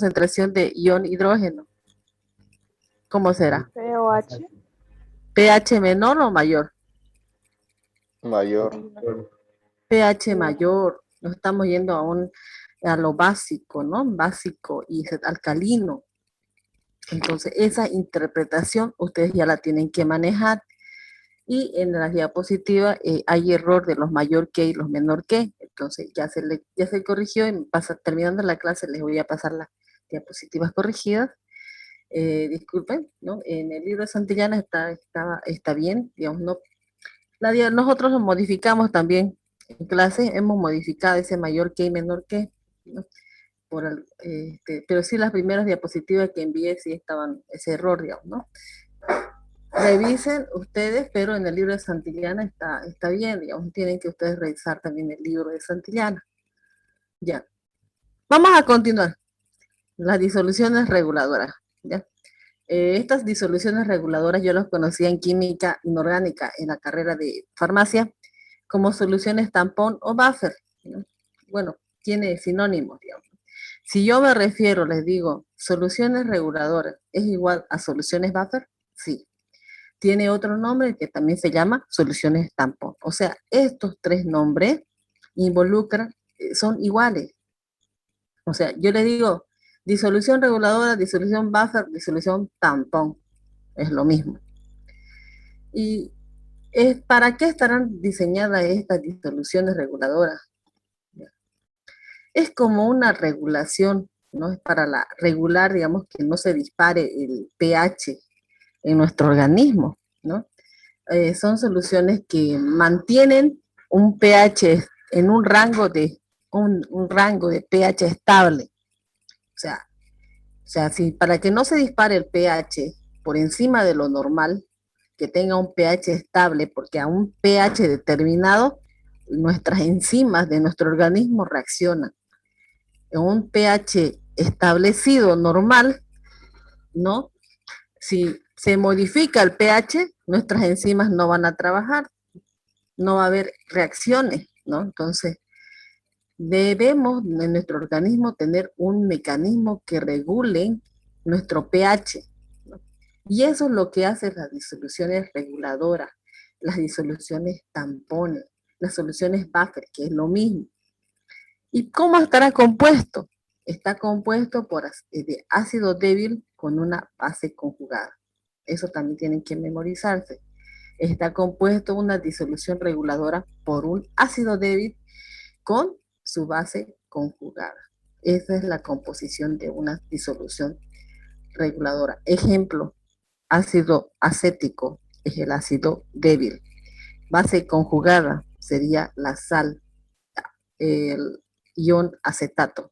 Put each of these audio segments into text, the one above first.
concentración de ion hidrógeno? ¿Cómo será? pOH ¿pH menor o mayor? Mayor. pH mayor. Nos estamos yendo a lo básico, ¿no? Básico y alcalino. Entonces, esa interpretación ustedes ya la tienen que manejar. Y en la diapositiva hay error de los mayor que y los menor que. Entonces, ya se corrigió y terminando la clase les voy a pasar las diapositivas corregidas. Disculpen, ¿no? En el libro de Santillana está bien, digamos, no. Nosotros lo modificamos también en clase, hemos modificado ese mayor que y menor que, ¿no? Pero sí las primeras diapositivas que envié sí estaban ese error, digamos, ¿no? Revisen ustedes, pero en el libro de Santillana está bien, digamos, tienen que ustedes revisar también el libro de Santillana. Ya. Vamos a continuar. Las disoluciones reguladoras, ¿ya? Estas disoluciones reguladoras yo las conocía en química inorgánica, en la carrera de farmacia, como soluciones tampón o buffer, ¿no? Bueno, tiene sinónimos, digamos. Si yo me refiero, les digo, soluciones reguladoras, ¿es igual a soluciones buffer? Sí. Tiene otro nombre que también se llama soluciones tampón. O sea, estos tres nombres involucran, son iguales. O sea, yo les digo, disolución reguladora, disolución buffer, disolución tampón. Es lo mismo. ¿Y para qué estarán diseñadas estas disoluciones reguladoras? Es como una regulación, ¿no? Es para regular, digamos, que no se dispare el pH en nuestro organismo, ¿no? Son soluciones que mantienen un pH en un rango de pH estable. O sea, si para que no se dispare el pH por encima de lo normal, que tenga un pH estable, porque a un pH determinado, nuestras enzimas de nuestro organismo reaccionan. En un pH establecido normal, ¿no? Si se modifica el pH, nuestras enzimas no van a trabajar, no va a haber reacciones, ¿no? Entonces, debemos en nuestro organismo tener un mecanismo que regule nuestro pH, ¿no? Y eso es lo que hacen las disoluciones reguladoras, las disoluciones tampones, las soluciones buffer, que es lo mismo. ¿Y cómo estará compuesto? Está compuesto de ácido débil con una base conjugada. Eso también tienen que memorizarse. Está compuesto una disolución reguladora por un ácido débil con su base conjugada. Esa es la composición de una disolución reguladora. Ejemplo, ácido acético es el ácido débil. Base conjugada sería la sal, el ion acetato.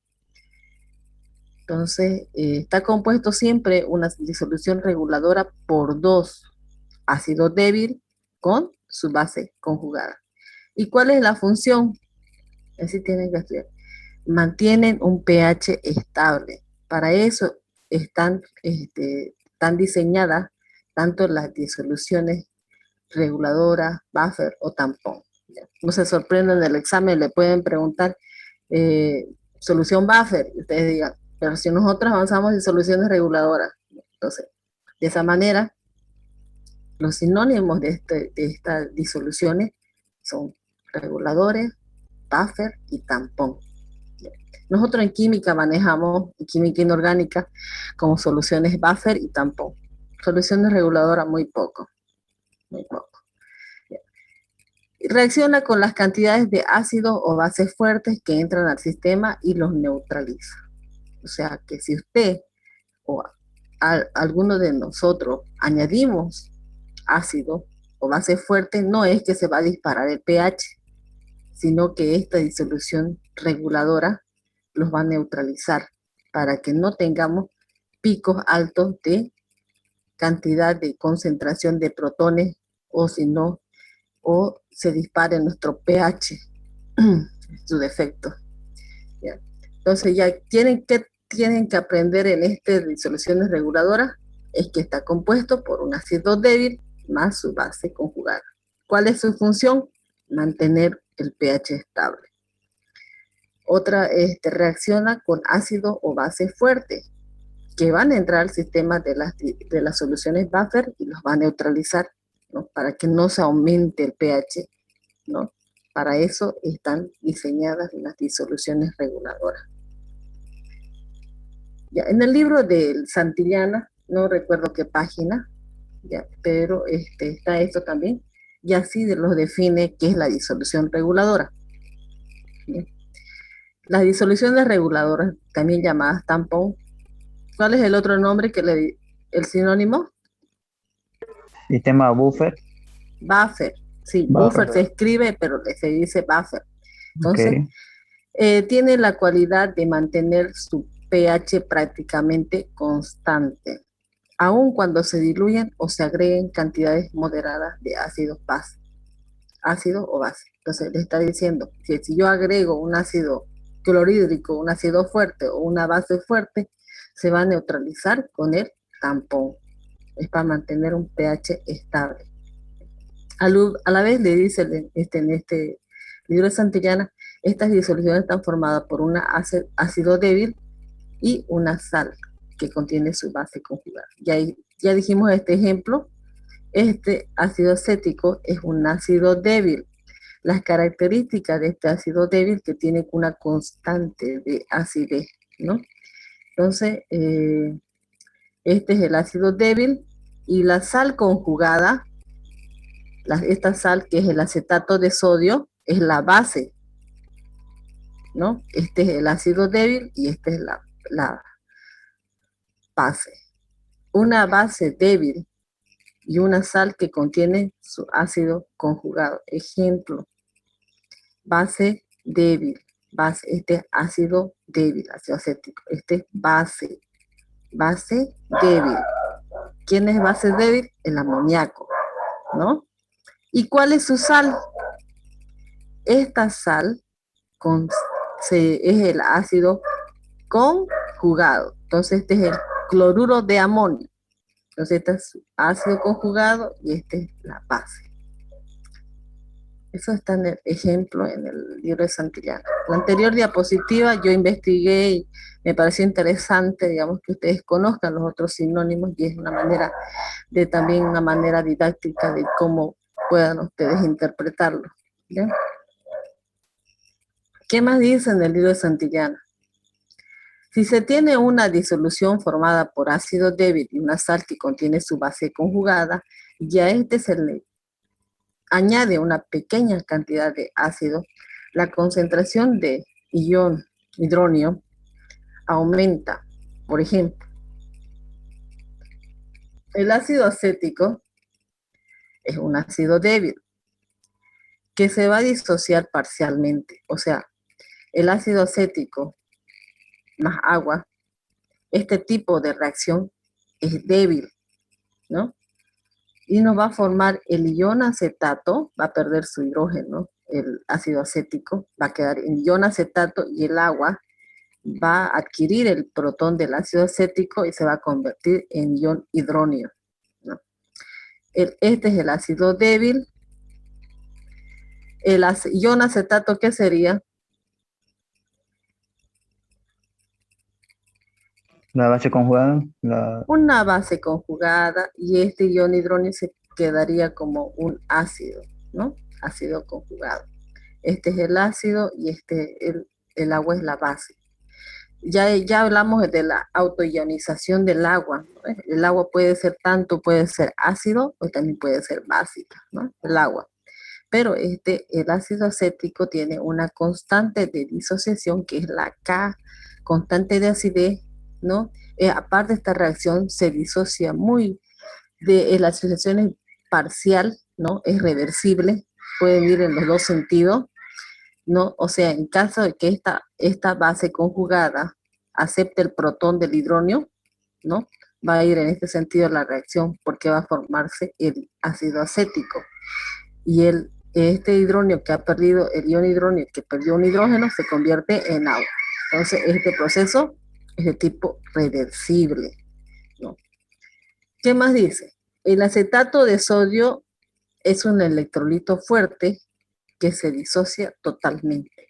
Entonces, está compuesto siempre una disolución reguladora por dos, ácido débil con su base conjugada. ¿Y cuál es la función? Así tienen que estudiar. Mantienen un pH estable. Para eso están diseñadas tanto las disoluciones reguladoras, buffer o tampón. No se sorprendan del examen, le pueden preguntar solución buffer, y ustedes digan, pero si nosotros avanzamos en soluciones reguladoras. Entonces, de esa manera, los sinónimos de estas disoluciones son reguladores, buffer y tampón. Nosotros en química manejamos, en química inorgánica, como soluciones buffer y tampón. Soluciones reguladoras muy poco, muy poco. Reacciona con las cantidades de ácidos o bases fuertes que entran al sistema y los neutraliza. O sea que si usted o alguno de nosotros añadimos ácido o base fuerte, no es que se va a disparar el pH, sino que esta disolución reguladora los va a neutralizar para que no tengamos picos altos de cantidad de concentración de protones o si no, o se dispare nuestro pH, su defecto. ¿Ya? Entonces ya tienen que aprender en este de disoluciones reguladoras es que está compuesto por un ácido débil más su base conjugada. ¿Cuál es su función? Mantener el pH estable. Otra reacciona con ácido o base fuerte, que van a entrar al sistema de las soluciones buffer y los va a neutralizar, ¿no? Para que no se aumente el pH, ¿no? Para eso están diseñadas las disoluciones reguladoras. Ya, en el libro de Santillana, no recuerdo qué página, ya, pero está esto también, y así los define qué es la disolución reguladora. Bien. Las disoluciones reguladoras, también llamadas tampón, ¿cuál es el otro nombre que el sinónimo? Sistema buffer. Buffer. Sí, Buffer. buffer se escribe, pero se dice buffer. Entonces, tiene la cualidad de mantener su pH prácticamente constante, aun cuando se diluyen o se agreguen cantidades moderadas de ácidos base, ácido o base. Entonces, le está diciendo que si yo agrego un ácido clorhídrico, un ácido fuerte o una base fuerte, se va a neutralizar con el tampón. Es para mantener un pH estable. A la vez le dice en este libro de Santillana, estas disoluciones están formadas por un ácido débil y una sal que contiene su base conjugada. Ya dijimos este ejemplo, este ácido acético es un ácido débil. Las características de este ácido débil que tiene una constante de acidez, ¿no? Entonces, este es el ácido débil y la sal conjugada, esta sal que es el acetato de sodio, es la base, ¿no? Este es el ácido débil y esta es la base. Una base débil y una sal que contiene su ácido conjugado. Ejemplo, base débil, este ácido débil, ácido acético, este es base débil. ¿Quién es base débil? El amoníaco, ¿no? ¿Y cuál es su sal? Esta sal es el ácido conjugado. Entonces este es el cloruro de amonio. Entonces este es ácido conjugado y esta es la base. Eso está en el ejemplo en el libro de Santillana. La anterior diapositiva yo investigué y me pareció interesante, digamos, que ustedes conozcan los otros sinónimos y es también una manera didáctica de cómo puedan ustedes interpretarlo. ¿Ya? ¿Qué más dice en el libro de Santillana? Si se tiene una disolución formada por ácido débil y una sal que contiene su base conjugada, ya se le añade una pequeña cantidad de ácido, la concentración de ion hidróneo aumenta. Por ejemplo, el ácido acético es un ácido débil que se va a disociar parcialmente. O sea, el ácido acético más agua, este tipo de reacción es débil, ¿no? Y nos va a formar el ion acetato, va a perder su hidrógeno, el ácido acético, va a quedar en ion acetato y el agua va a adquirir el protón del ácido acético y se va a convertir en ion hidróneo, ¿no? Este es el ácido débil. El ion acetato, ¿qué sería? La base conjugada. Una base conjugada y este ion hidróneo se quedaría como un ácido, ¿no? Ácido conjugado. Este es el ácido y el agua es la base. Ya hablamos de la autoionización del agua, ¿no? El agua puede ser ácido o también puede ser básica, ¿no? El agua. Pero el ácido acético tiene una constante de disociación que es la K, constante de acidez, ¿no? Aparte de esta reacción se disocia la asociación es parcial, ¿no? Es reversible, pueden ir en los dos sentidos, ¿no? O sea, en caso de que esta base conjugada acepte el protón del hidróneo, ¿no? Va a ir en este sentido la reacción porque va a formarse el ácido acético. Y este hidróneo que ha perdido, el ion hidróneo que perdió un hidrógeno, se convierte en agua. Entonces, este proceso es de tipo reversible, ¿no? ¿Qué más dice? El acetato de sodio es un electrolito fuerte que se disocia totalmente.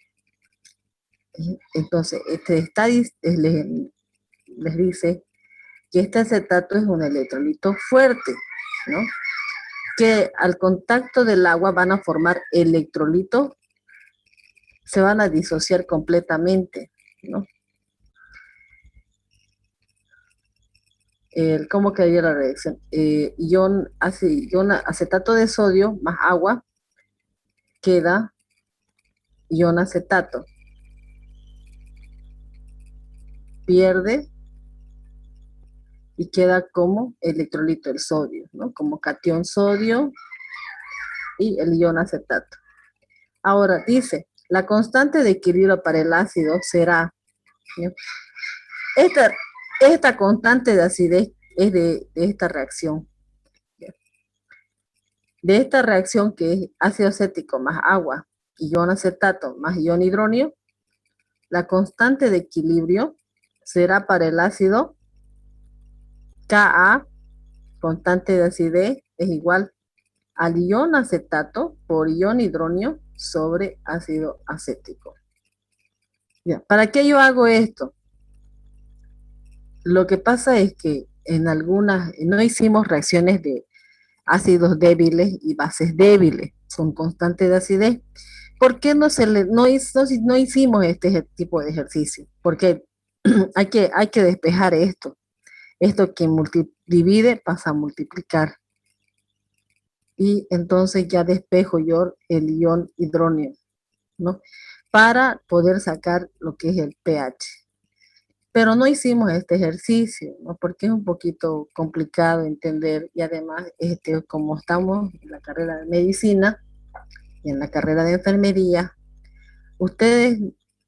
Entonces, les dice que este acetato es un electrolito fuerte, ¿no? Que al contacto del agua van a formar electrolitos, se van a disociar completamente, ¿no? ¿Cómo quedaría la reacción? Ion acetato de sodio más agua queda ion acetato. Pierde y queda como electrolito el sodio, ¿no? Como cation sodio y el ion acetato. Ahora dice, la constante de equilibrio para el ácido será, ¿no? Esta constante de acidez es de esta reacción. De esta reacción que es ácido acético más agua, ion acetato más ion hidronio, la constante de equilibrio será para el ácido Ka, constante de acidez, es igual al ion acetato por ion hidronio sobre ácido acético. Ya, ¿para qué yo hago esto? Lo que pasa es que en algunas, no hicimos reacciones de ácidos débiles y bases débiles, son constantes de acidez. ¿Por qué no hicimos este tipo de ejercicio? Porque hay que despejar esto. Esto que divide pasa a multiplicar. Y entonces ya despejo yo el ion hidróneo, ¿no? Para poder sacar lo que es el pH. Pero no hicimos este ejercicio, ¿no? Porque es un poquito complicado entender y además, como estamos en la carrera de medicina y en la carrera de enfermería, ustedes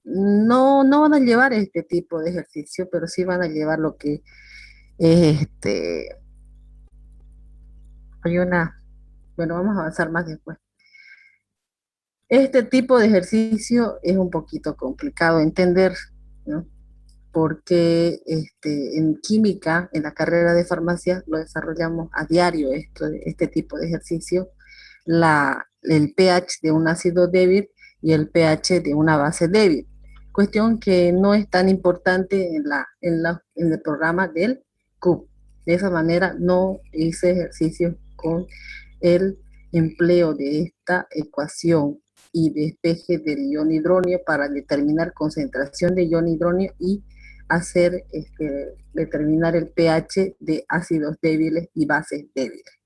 no van a llevar este tipo de ejercicio, pero sí van a llevar lo que es bueno, vamos a avanzar más después. Este tipo de ejercicio es un poquito complicado de entender, ¿no? Porque en química, en la carrera de farmacia, lo desarrollamos a diario, este tipo de ejercicio, el pH de un ácido débil y el pH de una base débil. Cuestión que no es tan importante en el programa del CUB. De esa manera no hice ejercicio con el empleo de esta ecuación y despeje del ion hidróneo para determinar concentración de ion hidróneo y determinar el pH de ácidos débiles y bases débiles.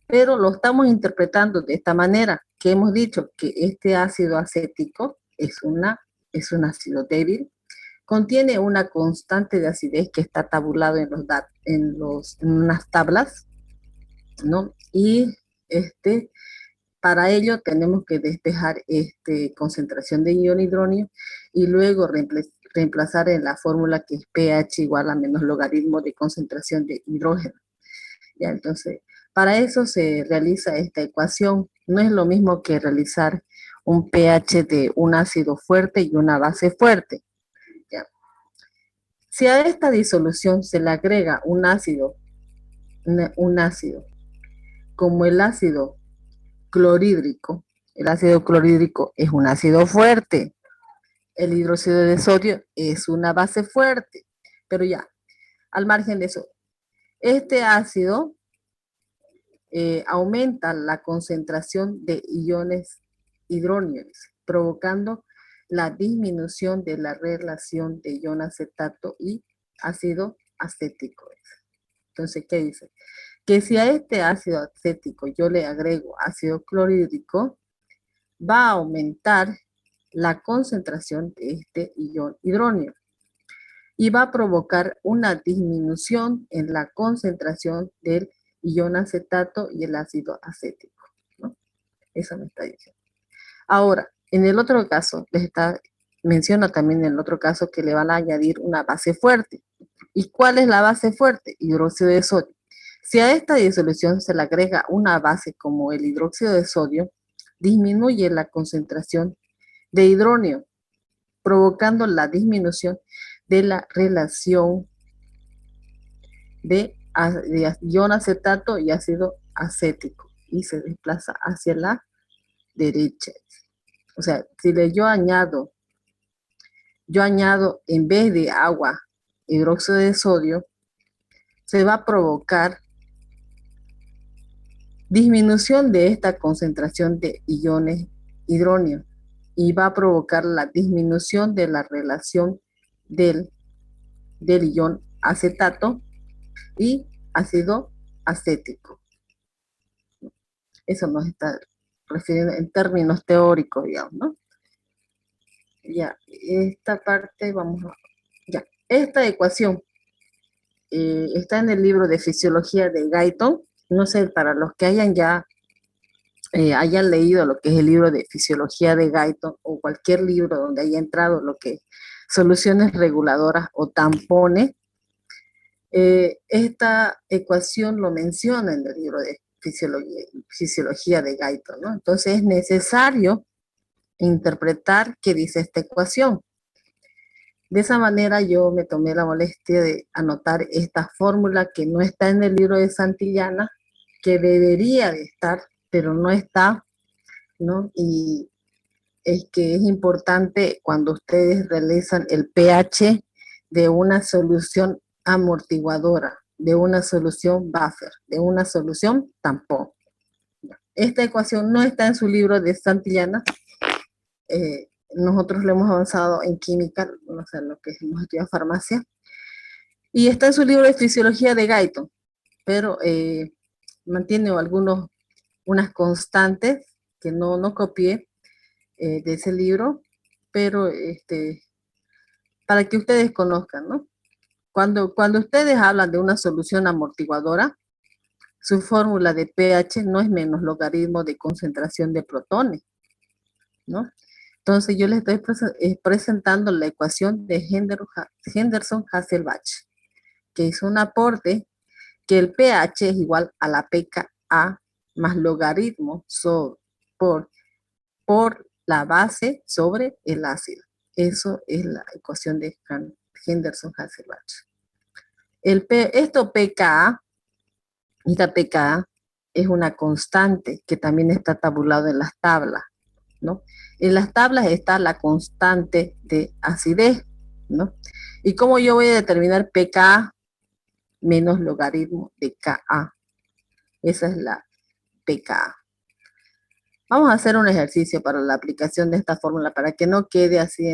Pero lo estamos interpretando de esta manera, que hemos dicho que este ácido acético es un ácido débil, contiene una constante de acidez que está tabulado en unas tablas, ¿no? Y para ello tenemos que despejar concentración de ion hidróneo y luego reemplazar en la fórmula que es pH igual a menos logaritmo de concentración de hidrógeno. Ya, entonces, para eso se realiza esta ecuación. No es lo mismo que realizar un pH de un ácido fuerte y una base fuerte. ¿Ya? Si a esta disolución se le agrega un ácido como el ácido clorhídrico, el ácido clorhídrico es un ácido fuerte, el hidróxido de sodio es una base fuerte, pero ya, al margen de eso, este ácido aumenta la concentración de iones hidróneos, provocando la disminución de la relación de ion acetato y ácido acético. Entonces, ¿qué dice? Que si a este ácido acético yo le agrego ácido clorhídrico, va a aumentar la concentración de este ion hidróneo y va a provocar una disminución en la concentración del ion acetato y el ácido acético, ¿no? Eso me está diciendo. Ahora, en el otro caso, menciona también en el otro caso que le van a añadir una base fuerte. ¿Y cuál es la base fuerte? Hidróxido de sodio. Si a esta disolución se le agrega una base como el hidróxido de sodio, disminuye la concentración de hidróneo, provocando la disminución de la relación de ion acetato y ácido acético y se desplaza hacia la derecha. O sea, si yo añado yo añado en vez de agua hidróxido de sodio, se va a provocar disminución de esta concentración de iones hidróneo y va a provocar la disminución de la relación del, del ion acetato y ácido acético. Eso nos está refiriendo en términos teóricos, digamos, ¿no? Ya, esta parte vamos a... Ya, esta ecuación está en el libro de Fisiología de Guyton. No sé, para los que hayan leído lo que es el libro de Fisiología de Guyton o cualquier libro donde haya entrado lo que soluciones reguladoras o tampones, esta ecuación lo menciona en el libro de Fisiología de Guyton, ¿no? Entonces es necesario interpretar qué dice esta ecuación. De esa manera yo me tomé la molestia de anotar esta fórmula que no está en el libro de Santillana, que debería de estar, pero no está, ¿no? Y es que es importante cuando ustedes realizan el pH de una solución amortiguadora, de una solución buffer, de una solución tampón. Esta ecuación no está en su libro de Santillana. Nosotros lo hemos avanzado en química, no sé, lo que hemos estudiado farmacia, y está en su libro de Fisiología de Guyton, pero mantiene unas constantes que no copié de ese libro, pero para que ustedes conozcan, ¿no? Cuando ustedes hablan de una solución amortiguadora, su fórmula de pH no es menos logaritmo de concentración de protones, ¿no? Entonces yo les estoy presentando la ecuación de Henderson-Hasselbalch, que es un aporte que el pH es igual a la pKa más logaritmo por la base sobre el ácido. Eso es la ecuación de Henderson-Hasselbalch. Esta pKa es una constante que también está tabulado en las tablas, ¿no? En las tablas está la constante de acidez, ¿no? ¿Y cómo yo voy a determinar pKa menos logaritmo de Ka? Esa es la pKa. Vamos a hacer un ejercicio para la aplicación de esta fórmula para que no quede así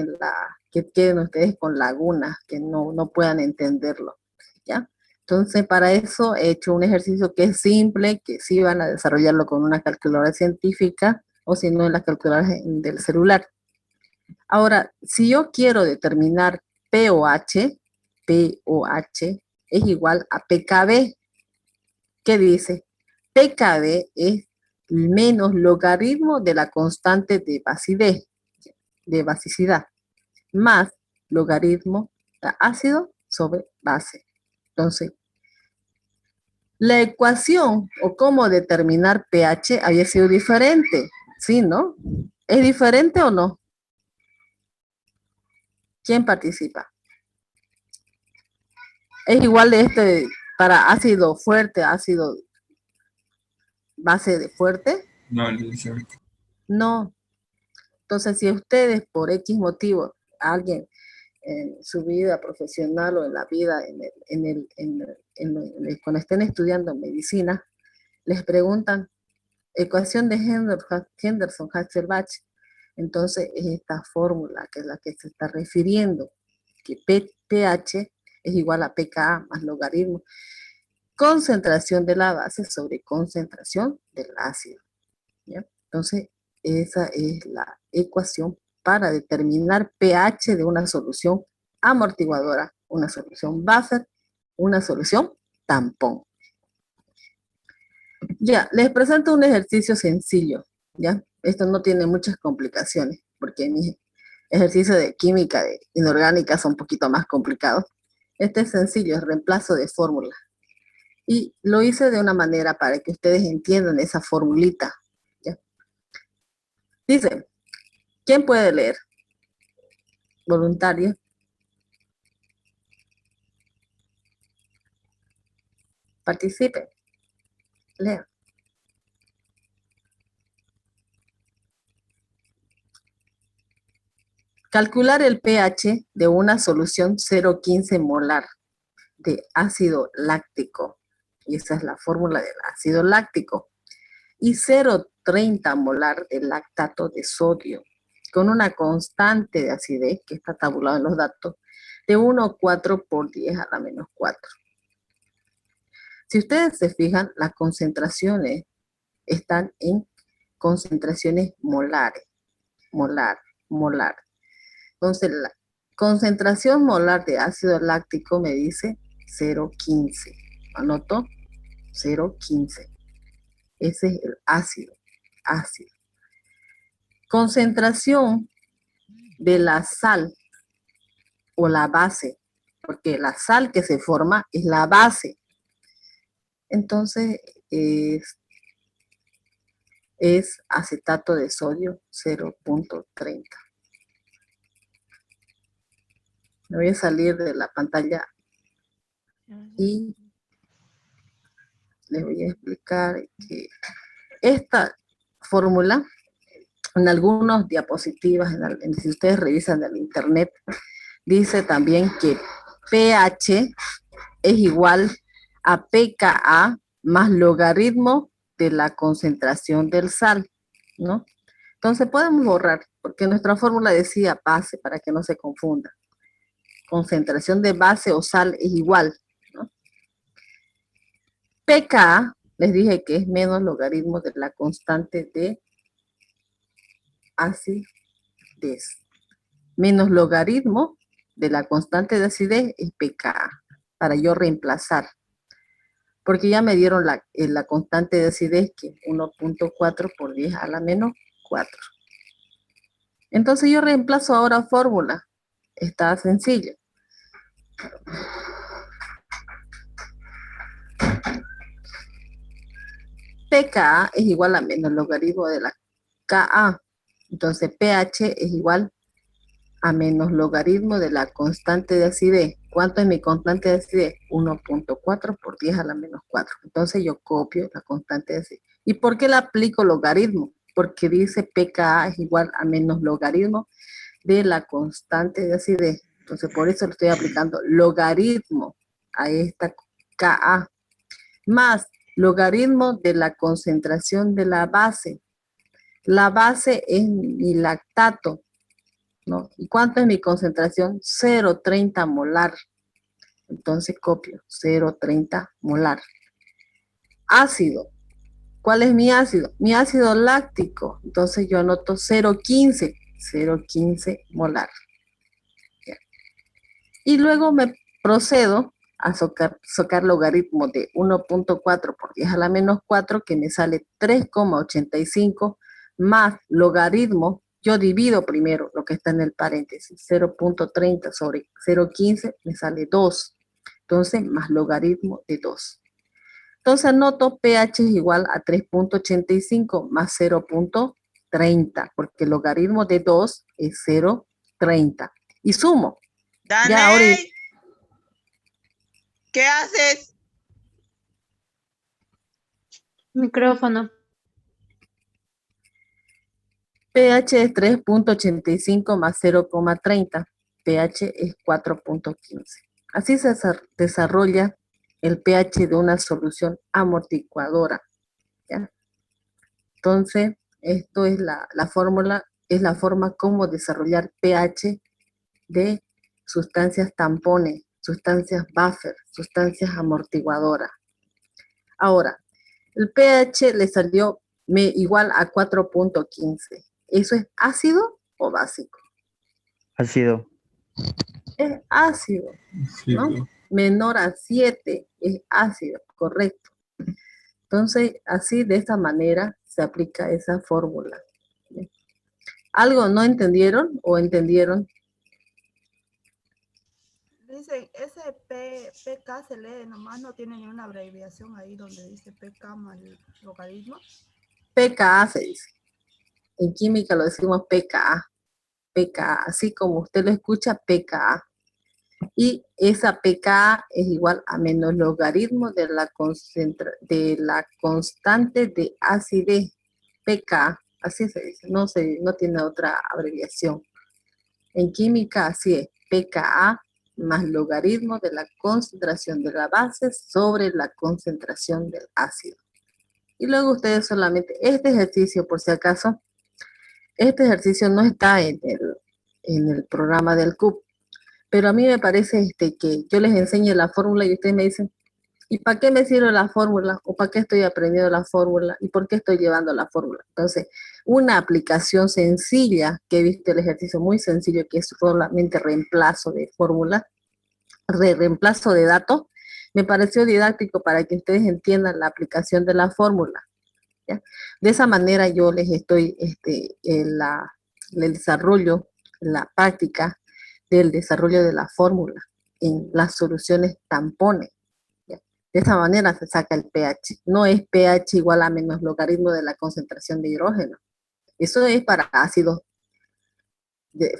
que queden ustedes con lagunas, que no puedan entenderlo, ¿ya? Entonces, para eso he hecho un ejercicio que es simple, que sí van a desarrollarlo con una calculadora científica o si no en la calculadora del celular. Ahora, si yo quiero determinar pOH es igual a pKb. ¿Qué dice? pKb es menos logaritmo de la constante de basicidad, más logaritmo de ácido sobre base. Entonces, la ecuación o cómo determinar pH había sido diferente, ¿sí, no? ¿Es diferente o no? ¿Quién participa? Es igual de para ácido fuerte, ácido base de fuerte. No, licenciado. No. Entonces, si ustedes por X motivo, alguien en su vida profesional o en la vida, cuando estén estudiando medicina, les preguntan ecuación de Henderson-Hasselbalch, entonces es esta fórmula que es la que se está refiriendo, que pH es igual a pKa más logaritmo, concentración de la base sobre concentración del ácido, ¿ya? Entonces, esa es la ecuación para determinar pH de una solución amortiguadora, una solución buffer, una solución tampón. Ya, les presento un ejercicio sencillo, ¿ya? Esto no tiene muchas complicaciones, porque mis ejercicios de química inorgánica son un poquito más complicados. Este es sencillo, es reemplazo de fórmula. Y lo hice de una manera para que ustedes entiendan esa formulita, ¿ya? Dice, ¿quién puede leer? Voluntario. Participe. Lea. Calcular el pH de una solución 0,15 molar de ácido láctico. Y esa es la fórmula del ácido láctico. Y 0,30 molar de lactato de sodio, con una constante de acidez, que está tabulado en los datos, de 1,4 por 10 a la menos 4. Si ustedes se fijan, las concentraciones están en concentraciones molares, molar. Entonces, la concentración molar de ácido láctico me dice 0,15. Anoto 0,15. Ese es el ácido. Concentración de la sal o la base, porque la sal que se forma es la base. Entonces, es acetato de sodio 0,30. Me voy a salir de la pantalla y les voy a explicar que esta fórmula, en algunas diapositivas, si ustedes revisan el internet, dice también que pH es igual a pKa más logaritmo de la concentración del sal, ¿no? Entonces podemos borrar, porque nuestra fórmula decía base, para que no se confunda. Concentración de base o sal es igual, ¿no? pKa, les dije que es menos logaritmo de la constante de acidez. Menos logaritmo de la constante de acidez es pKa, para yo reemplazar. Porque ya me dieron la constante de acidez, que es 1,4 por 10 a la menos 4. Entonces yo reemplazo ahora fórmula. Está sencillo. pKa es igual a menos logaritmo de la Ka. Entonces pH es igual a menos logaritmo de la constante de acidez. ¿Cuánto es mi constante de acidez? 1,4 por 10 a la menos 4. Entonces yo copio la constante de acidez. ¿Y por qué le aplico logaritmo? Porque dice pKa es igual a menos logaritmo de la constante de acidez. Entonces por eso le estoy aplicando logaritmo a esta Ka, más logaritmo de la concentración de la base. La base es mi lactato, ¿no? ¿Y cuánto es mi concentración? 0,30 molar. Entonces copio 0,30 molar. Ácido. ¿Cuál es mi ácido? Mi ácido láctico. Entonces yo anoto 0,15 molar. Y luego me procedo a sacar logaritmo de 1,4 por 10 a la menos 4, que me sale 3,85, más logaritmo. Yo divido primero lo que está en el paréntesis, 0,30 sobre 0,15 me sale 2. Entonces, más logaritmo de 2. Entonces anoto pH es igual a 3,85 más 0,30, porque el logaritmo de 2 es 0,30. Y sumo. Ya ahora, Daney, ¿qué haces? Micrófono. pH es 3,85 más 0,30. pH es 4,15. Así se desarrolla el pH de una solución amortiguadora, ¿ya? Entonces, esto es la fórmula, es la forma como desarrollar pH de sustancias tampones, sustancias buffer, sustancias amortiguadoras. Ahora, el pH le salió igual a 4,15. ¿Eso es ácido o básico? Ácido. Es ácido, ¿no? Menor a 7 es ácido, correcto. Entonces, así, de esta manera, se aplica esa fórmula. ¿Algo no entendieron o entendieron? Dice, ese PK se lee nomás, no tiene ni una abreviación ahí donde dice PK más logaritmo. pKa se dice. En química lo decimos pKa. pKa, así como usted lo escucha, pKa. Y esa pKa es igual a menos logaritmo de la constante de acidez. pKa, así se dice, no tiene otra abreviación. En química así es, pKa más logaritmo de la concentración de la base sobre la concentración del ácido. Y luego ustedes solamente, este ejercicio por si acaso, este ejercicio no está en el programa del CUP, pero a mí me parece que yo les enseñe la fórmula y ustedes me dicen, ¿y para qué me sirve la fórmula? ¿O para qué estoy aprendiendo la fórmula? ¿Y por qué estoy llevando la fórmula? Entonces, una aplicación sencilla, que he visto el ejercicio muy sencillo, que es solamente reemplazo de fórmula, reemplazo de datos, me pareció didáctico para que ustedes entiendan la aplicación de la fórmula. ¿Ya? De esa manera yo les estoy, el desarrollo, la práctica del desarrollo de la fórmula en las soluciones tampones. ¿Ya? De esa manera se saca el pH. No es pH igual a menos logaritmo de la concentración de hidrógeno. Eso es para ácidos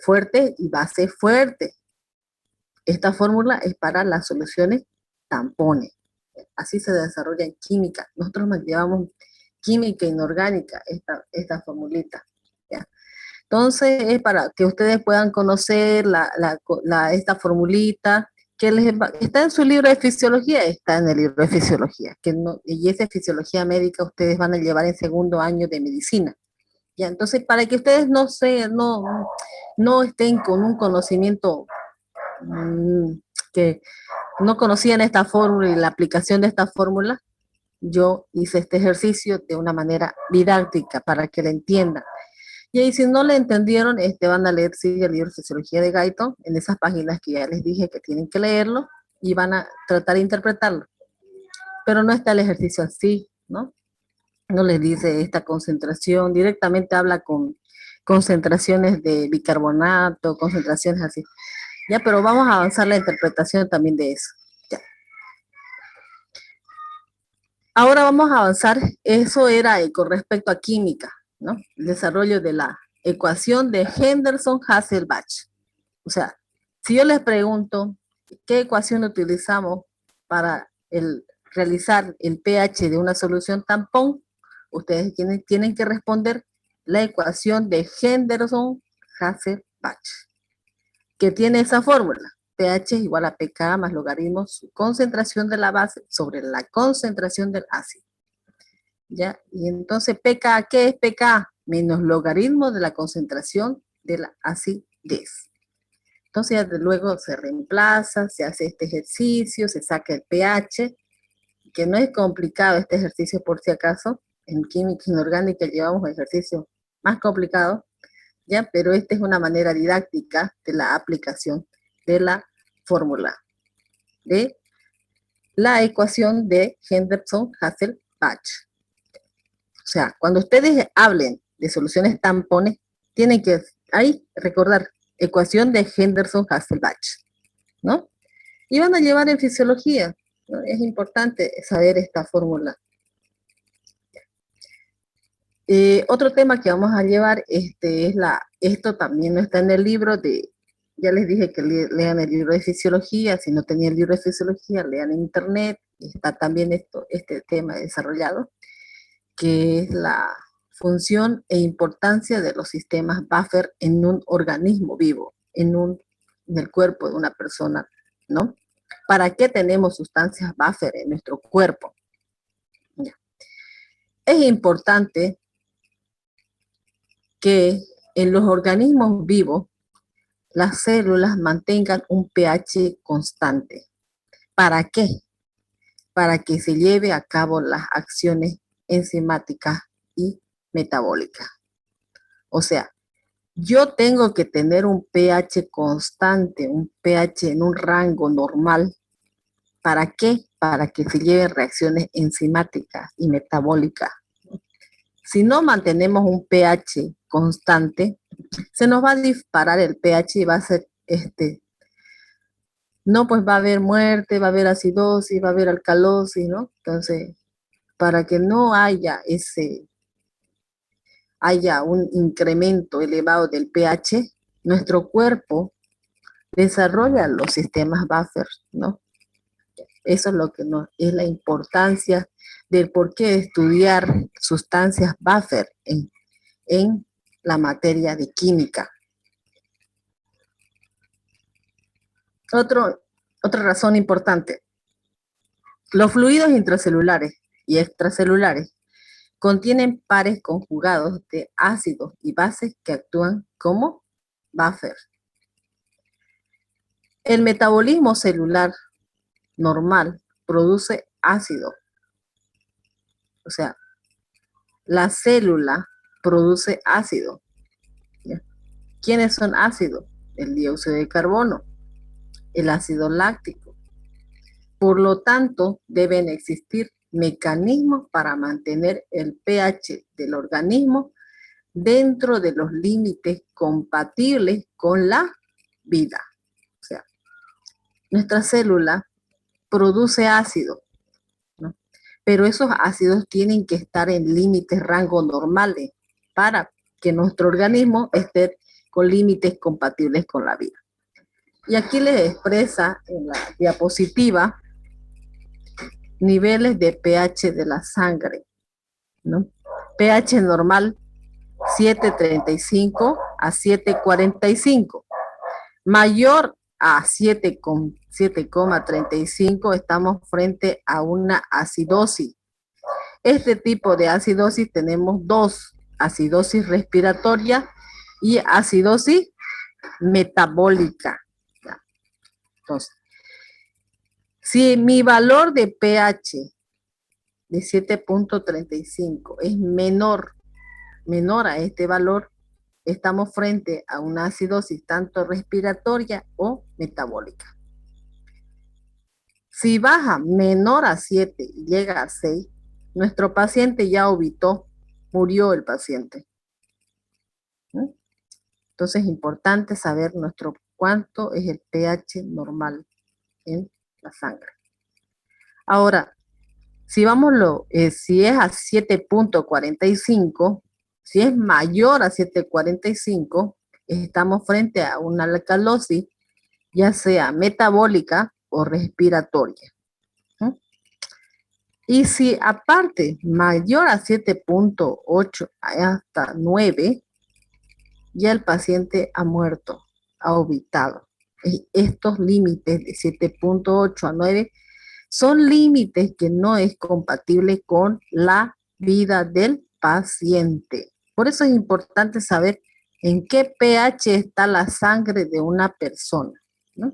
fuertes y base fuerte. Esta fórmula es para las soluciones tampones. Así se desarrolla en química. Nosotros llevamos química inorgánica, esta formulita. ¿Ya? Entonces, es para que ustedes puedan conocer esta formulita, que está en su libro de fisiología, está en el libro de fisiología, y esa fisiología médica ustedes van a llevar en segundo año de medicina. ¿Ya? Entonces, para que ustedes no estén con un conocimiento que no conocían esta fórmula y la aplicación de esta fórmula, yo hice este ejercicio de una manera didáctica para que la entiendan. Y ahí si no le entendieron, van a leer sí, el libro de Fisiología de Guyton, en esas páginas que ya les dije que tienen que leerlo y van a tratar de interpretarlo. Pero no está el ejercicio así, ¿no? No les dice esta concentración, directamente habla con concentraciones de bicarbonato, concentraciones así. Ya, pero vamos a avanzar la interpretación también de eso. Ya. Ahora vamos a avanzar, eso era con respecto a química, ¿no? El desarrollo de la ecuación de Henderson-Hasselbalch. O sea, si yo les pregunto qué ecuación utilizamos para realizar el pH de una solución tampón, ustedes tienen que responder la ecuación de Henderson-Hasselbalch, que tiene esa fórmula. pH es igual a pK más logaritmo su concentración de la base sobre la concentración del ácido. ¿Ya? Y entonces pK, ¿qué es pK? Menos logaritmo de la concentración de la acidez. Entonces ya luego se reemplaza, se hace este ejercicio, se saca el pH, que no es complicado este ejercicio por si acaso. En química inorgánica llevamos ejercicios más complicados, ¿ya? Pero esta es una manera didáctica de la aplicación de la fórmula de la ecuación de Henderson-Hasselbalch. O sea, cuando ustedes hablen de soluciones tampones, tienen que ahí recordar ecuación de Henderson-Hasselbalch, ¿no? Y van a llevar en fisiología, ¿no? Es importante saber esta fórmula. Otro tema que vamos a llevar esto también no está en el libro ya les dije que lean el libro de fisiología, si no tenían el libro de fisiología, lean en internet, está también este tema desarrollado, que es la función e importancia de los sistemas buffer en un organismo vivo, en el cuerpo de una persona, ¿no? ¿Para qué tenemos sustancias buffer en nuestro cuerpo? Ya. Es importante que en los organismos vivos las células mantengan un pH constante. ¿Para qué? Para que se lleve a cabo las acciones enzimáticas y metabólicas. O sea, yo tengo que tener un pH constante, un pH en un rango normal. ¿Para qué? Para que se lleven reacciones enzimáticas y metabólicas. Si no mantenemos un pH constante, se nos va a disparar el pH y va a ser no, pues va a haber muerte, va a haber acidosis, va a haber alcalosis, ¿no? Entonces, para que no haya un incremento elevado del pH, nuestro cuerpo desarrolla los sistemas buffer, ¿no? Eso es lo que es la importancia del por qué estudiar sustancias buffer en la materia de química. Otra razón importante. Los fluidos intracelulares y extracelulares contienen pares conjugados de ácidos y bases que actúan como buffer. El metabolismo celular normal produce ácido. O sea, la célula produce ácido. ¿Ya? ¿Quiénes son ácidos? El dióxido de carbono, el ácido láctico. Por lo tanto, deben existir mecanismos para mantener el pH del organismo dentro de los límites compatibles con la vida. O sea, nuestra célula produce ácido, ¿no? Pero esos ácidos tienen que estar en límites rango normales para que nuestro organismo esté con límites compatibles con la vida. Y aquí les expresa en la diapositiva niveles de pH de la sangre, ¿no? pH normal 7.35 a 7.45. Mayor a 7,35 estamos frente a una acidosis. Este tipo de acidosis tenemos dos, acidosis respiratoria y acidosis metabólica. Entonces, si mi valor de pH de 7.35 es menor a este valor, estamos frente a una acidosis tanto respiratoria o metabólica. Si baja menor a 7 y llega a 6, nuestro paciente ya obitó, murió el paciente. Entonces es importante saber cuánto es el pH normal en la sangre. Ahora, si si es a 7.45, si es mayor a 7.45, estamos frente a una alcalosis, ya sea metabólica o respiratoria. Y si aparte mayor a 7.8 hasta 9, ya el paciente ha muerto, ha obitado. Estos límites de 7.8 a 9 son límites que no es compatible con la vida del paciente. Por eso es importante saber en qué pH está la sangre de una persona, ¿no?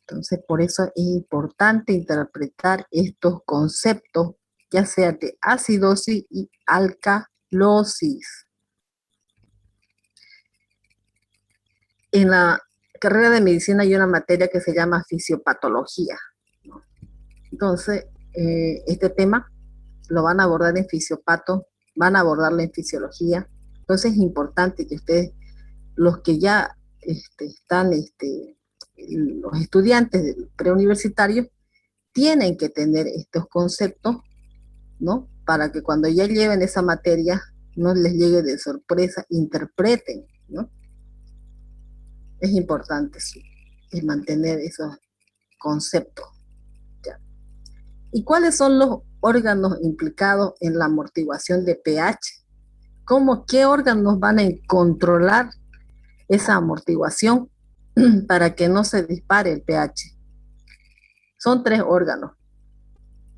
Entonces, por eso es importante interpretar estos conceptos, ya sea de acidosis y alcalosis. En la carrera de medicina hay una materia que se llama fisiopatología. Entonces, este tema lo van a abordar en fisiopato, van a abordarlo en fisiología. Entonces es importante que ustedes, los que ya están, los estudiantes preuniversitarios, tienen que tener estos conceptos, ¿no? Para que cuando ya lleven esa materia, no les llegue de sorpresa, interpreten, ¿no? Es importante mantener esos conceptos. ¿Ya? ¿Y cuáles son los órganos implicados en la amortiguación de pH? ¿Qué órganos van a controlar esa amortiguación para que no se dispare el pH? Son 3 órganos: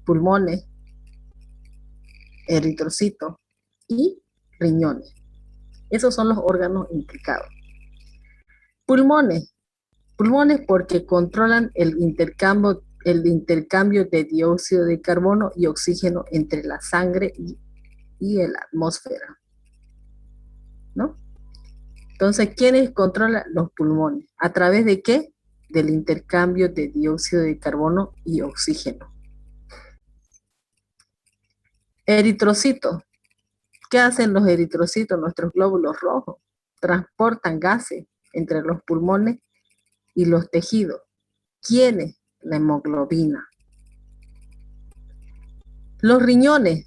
pulmones, eritrocitos y riñones. Esos son los órganos implicados. Pulmones porque controlan el intercambio de dióxido de carbono y oxígeno entre la sangre y la atmósfera, ¿no? Entonces, ¿quiénes controlan los pulmones? ¿A través de qué? Del intercambio de dióxido de carbono y oxígeno. Eritrocitos. ¿Qué hacen los eritrocitos, nuestros glóbulos rojos? Transportan gases entre los pulmones y los tejidos. ¿Quiénes? La hemoglobina. Los riñones.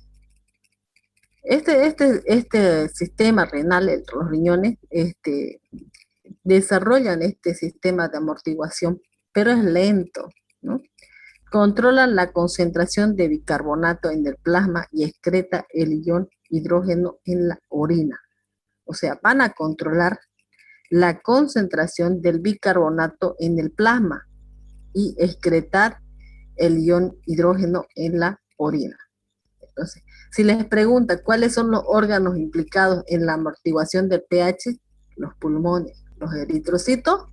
Este sistema renal, los riñones, desarrollan este sistema de amortiguación, pero es lento, ¿no? Controlan la concentración de bicarbonato en el plasma y excreta el ion hidrógeno en la orina. O sea, van a controlar la concentración del bicarbonato en el plasma y excretar el ion hidrógeno en la orina. Entonces, si les pregunta cuáles son los órganos implicados en la amortiguación del pH, los pulmones, los eritrocitos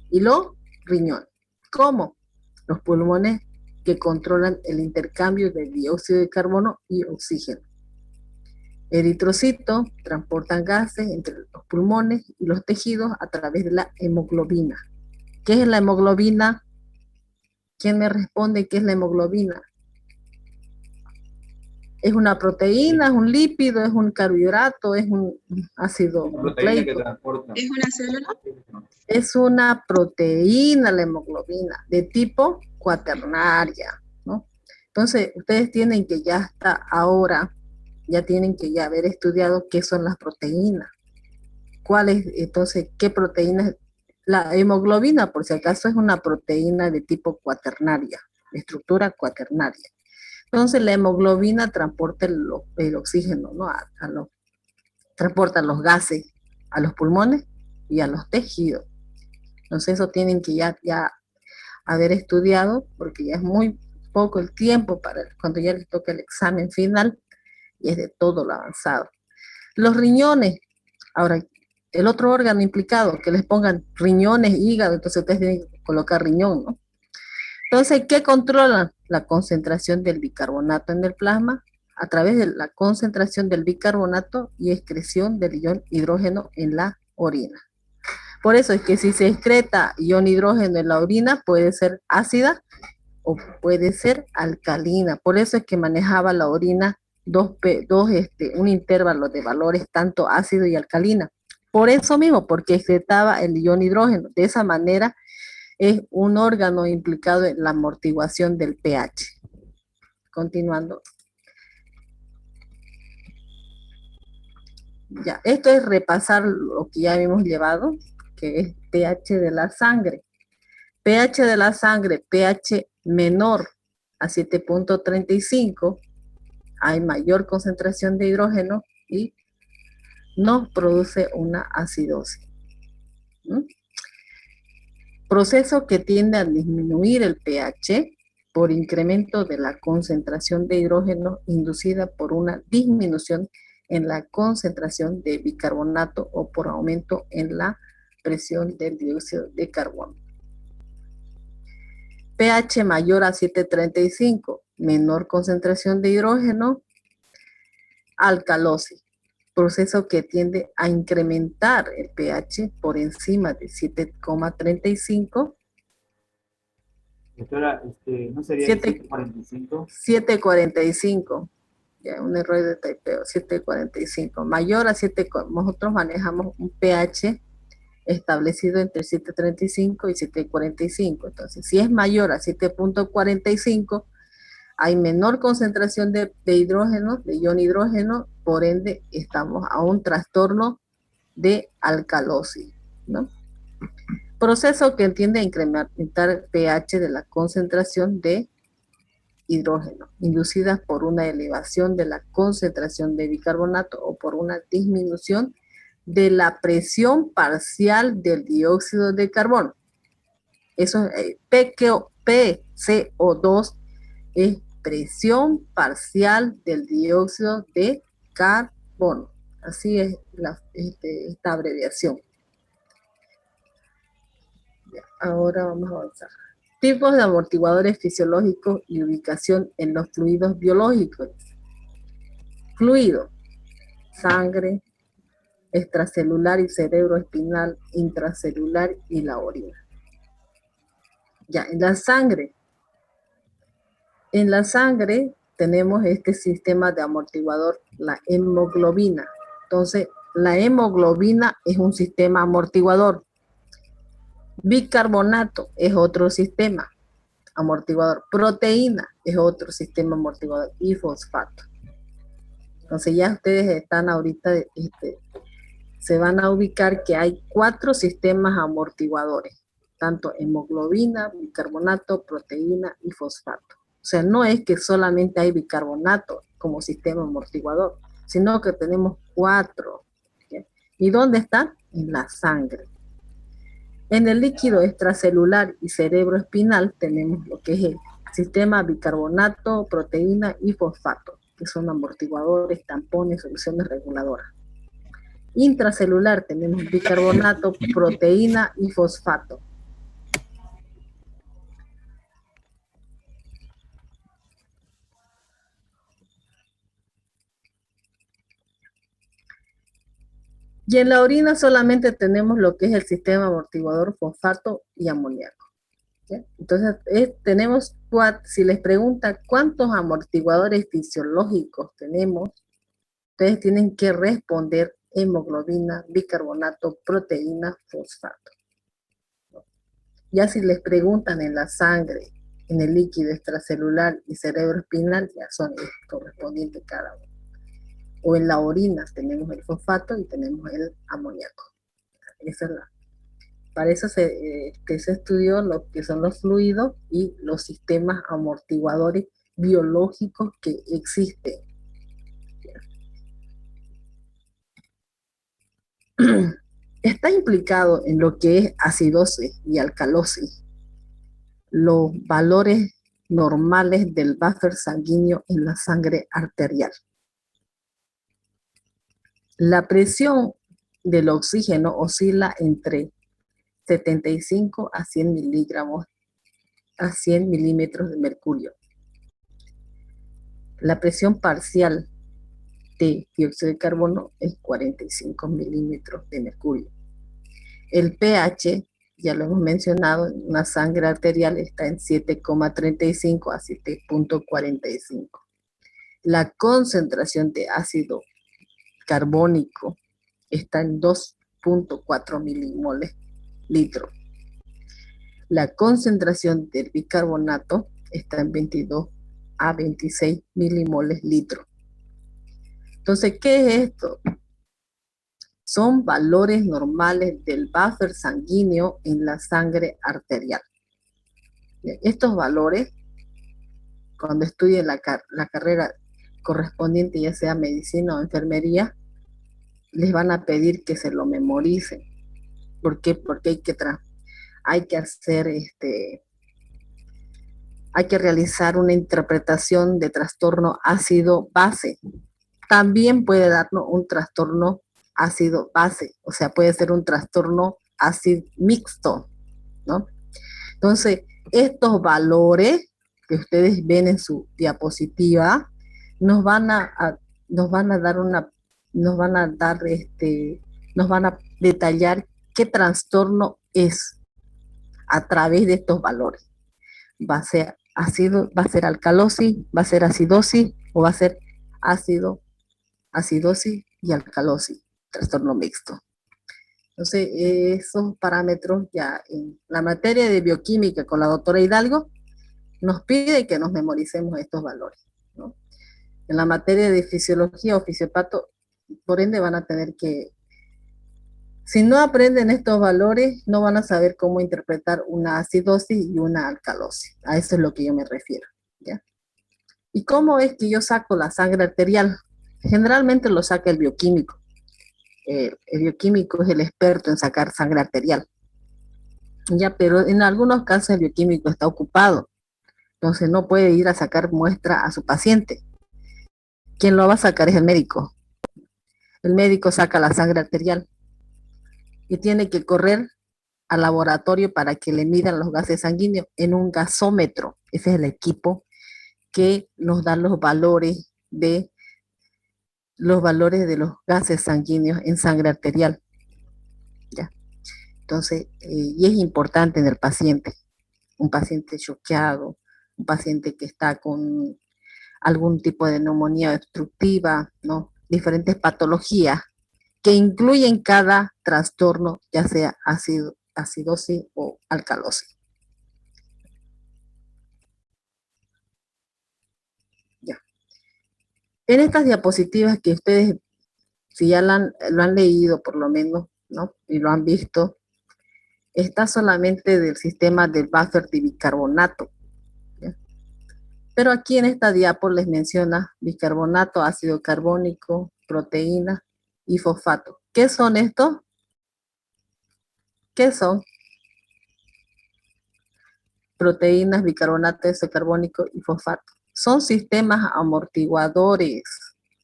y los riñones. ¿Cómo? Los pulmones que controlan el intercambio de dióxido de carbono y oxígeno. Eritrocitos transportan gases entre los pulmones y los tejidos a través de la hemoglobina. ¿Qué es la hemoglobina? ¿Quién me responde qué es la hemoglobina? ¿Es una proteína, es un lípido, es un carbohidrato, es un ácido nucleico? ¿Es una célula? Es una proteína la hemoglobina de tipo cuaternaria, ¿no? Entonces, ustedes tienen que ya hasta ahora, ya tienen que ya haber estudiado qué son las proteínas. ¿Cuáles? Entonces, ¿qué proteínas? La hemoglobina, por si acaso, es una proteína de tipo cuaternaria, de estructura cuaternaria. Entonces, la hemoglobina transporta el oxígeno, ¿no? Transporta los gases a los pulmones y a los tejidos. Entonces, eso tienen que ya haber estudiado, porque ya es muy poco el tiempo para cuando ya les toca el examen final, y es de todo lo avanzado. Los riñones, ahora, el otro órgano implicado, que les pongan riñones, hígado, entonces ustedes tienen que colocar riñón, ¿no? Entonces, ¿qué controlan? La concentración del bicarbonato en el plasma a través de la concentración del bicarbonato y excreción del ion hidrógeno en la orina. Por eso es que si se excreta ion hidrógeno en la orina, puede ser ácida o puede ser alcalina. Por eso es que manejaba la orina un intervalo de valores tanto ácido y alcalina. Por eso mismo, porque excretaba el ion hidrógeno. De esa manera es un órgano implicado en la amortiguación del pH. Continuando. Ya, esto es repasar lo que ya hemos llevado, que es pH de la sangre. pH de la sangre, pH menor a 7.35, hay mayor concentración de hidrógeno y no produce una acidosis. Proceso que tiende a disminuir el pH por incremento de la concentración de hidrógeno inducida por una disminución en la concentración de bicarbonato o por aumento en la presión del dióxido de carbono. pH mayor a 7.35, menor concentración de hidrógeno, alcalosis, proceso que tiende a incrementar el pH por encima de 7.35. Doctora, ¿no sería 745? 7.45, ya un error de typeo, 7.45, mayor a 7, nosotros manejamos un pH establecido entre 7.35 y 7.45, entonces si es mayor a 7.45, hay menor concentración de hidrógeno, de ion hidrógeno, por ende estamos a un trastorno de alcalosis, ¿no? Proceso que tiende a incrementar el pH de la concentración de hidrógeno, inducida por una elevación de la concentración de bicarbonato o por una disminución de la presión parcial del dióxido de carbono. Eso es PCO2 es presión parcial del dióxido de carbono. Así es esta abreviación. Ahora vamos a avanzar. Tipos de amortiguadores fisiológicos y ubicación en los fluidos biológicos. Fluido, sangre, extracelular y cerebroespinal, intracelular y la orina. Ya, en la sangre. En la sangre tenemos este sistema de amortiguador, la hemoglobina. Entonces, la hemoglobina es un sistema amortiguador. Bicarbonato es otro sistema amortiguador. Proteína es otro sistema amortiguador. Y fosfato. Entonces ya ustedes están ahorita, se van a ubicar que hay 4 sistemas amortiguadores. Tanto hemoglobina, bicarbonato, proteína y fosfato. O sea, no es que solamente hay bicarbonato como sistema amortiguador, sino que tenemos 4. ¿Sí? ¿Y dónde está? En la sangre. En el líquido extracelular y cerebroespinal tenemos lo que es el sistema bicarbonato, proteína y fosfato, que son amortiguadores, tampones, soluciones reguladoras. Intracelular tenemos bicarbonato, proteína y fosfato. Y en la orina solamente tenemos lo que es el sistema amortiguador, fosfato y amoníaco. ¿Ya? Entonces, tenemos, si les pregunta cuántos amortiguadores fisiológicos tenemos, ustedes tienen que responder hemoglobina, bicarbonato, proteína, fosfato. Ya si les preguntan en la sangre, en el líquido extracelular y cerebroespinal, ya son correspondientes cada uno. O en la orina tenemos el fosfato y tenemos el amoníaco. Esa es para eso se estudió lo que son los fluidos y los sistemas amortiguadores biológicos que existen. Está implicado en lo que es acidosis y alcalosis, los valores normales del buffer sanguíneo en la sangre arterial. La presión del oxígeno oscila entre 75 a 100 miligramos a 100 milímetros de mercurio. La presión parcial de dióxido de carbono es 45 milímetros de mercurio. El pH, ya lo hemos mencionado, en una sangre arterial está en 7,35 a 7,45. La concentración de ácido carbónico está en 2,4 milimoles litro. La concentración del bicarbonato está en 22 a 26 milimoles litro. Entonces, ¿qué es esto? Son valores normales del buffer sanguíneo en la sangre arterial. Estos valores, cuando estudien la carrera correspondiente, ya sea medicina o enfermería, les van a pedir que se lo memoricen. ¿Por qué? Porque hay que hacer hay que realizar una interpretación de trastorno ácido-base. También puede darnos un trastorno ácido-base, o sea, puede ser un trastorno ácido mixto, ¿no? Entonces, estos valores que ustedes ven en su diapositiva nos van a detallar qué trastorno es a través de estos valores. Va a ser ácido, va a ser alcalosis, va a ser acidosis o va a ser acidosis y alcalosis, trastorno mixto. Entonces, esos parámetros ya en la materia de bioquímica con la doctora Hidalgo nos pide que nos memoricemos estos valores, ¿no? En la materia de fisiología o fisiopato, por ende van a tener que, si no aprenden estos valores, no van a saber cómo interpretar una acidosis y una alcalosis. A eso es lo que yo me refiero, ¿ya? ¿Y cómo es que yo saco la sangre arterial? Generalmente lo saca el bioquímico. El bioquímico es el experto en sacar sangre arterial. Ya, pero en algunos casos el bioquímico está ocupado, entonces no puede ir a sacar muestra a su paciente. ¿Quién lo va a sacar? Es el médico. El médico saca la sangre arterial y tiene que correr al laboratorio para que le midan los gases sanguíneos en un gasómetro. Ese es el equipo que nos da los valores de los gases sanguíneos en sangre arterial. ¿Ya? Entonces, y es importante en el paciente, un paciente choqueado, un paciente que está con algún tipo de neumonía obstructiva, ¿no? Diferentes patologías que incluyen cada trastorno, ya sea acidosis o alcalosis. Ya. En estas diapositivas que ustedes, si ya lo han leído por lo menos, ¿no? Y lo han visto, está solamente del sistema del buffer de bicarbonato. ¿Ya? Pero aquí en esta diapo les menciona bicarbonato, ácido carbónico, proteína y fosfato. ¿Qué son estos? ¿Qué son? proteínas, bicarbonato de sodio carbónico y fosfato. Son sistemas amortiguadores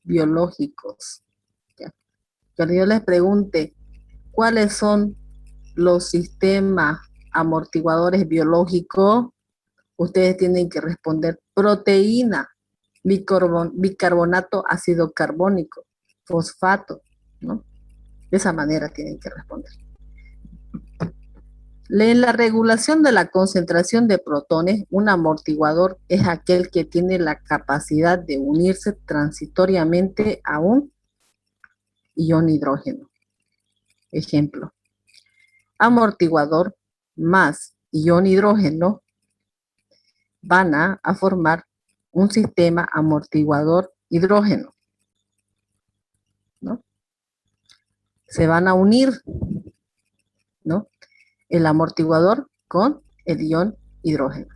biológicos. ¿Ya? Cuando yo les pregunte cuáles son los sistemas amortiguadores biológicos, ustedes tienen que responder proteína, bicarbonato, ácido carbónico, fosfato, ¿no? De esa manera tienen que responder. En la regulación de la concentración de protones, un amortiguador es aquel que tiene la capacidad de unirse transitoriamente a un ion hidrógeno. Ejemplo, amortiguador más ion hidrógeno van a formar un sistema amortiguador hidrógeno, ¿no? Se van a unir, ¿no? El amortiguador con el ion hidrógeno.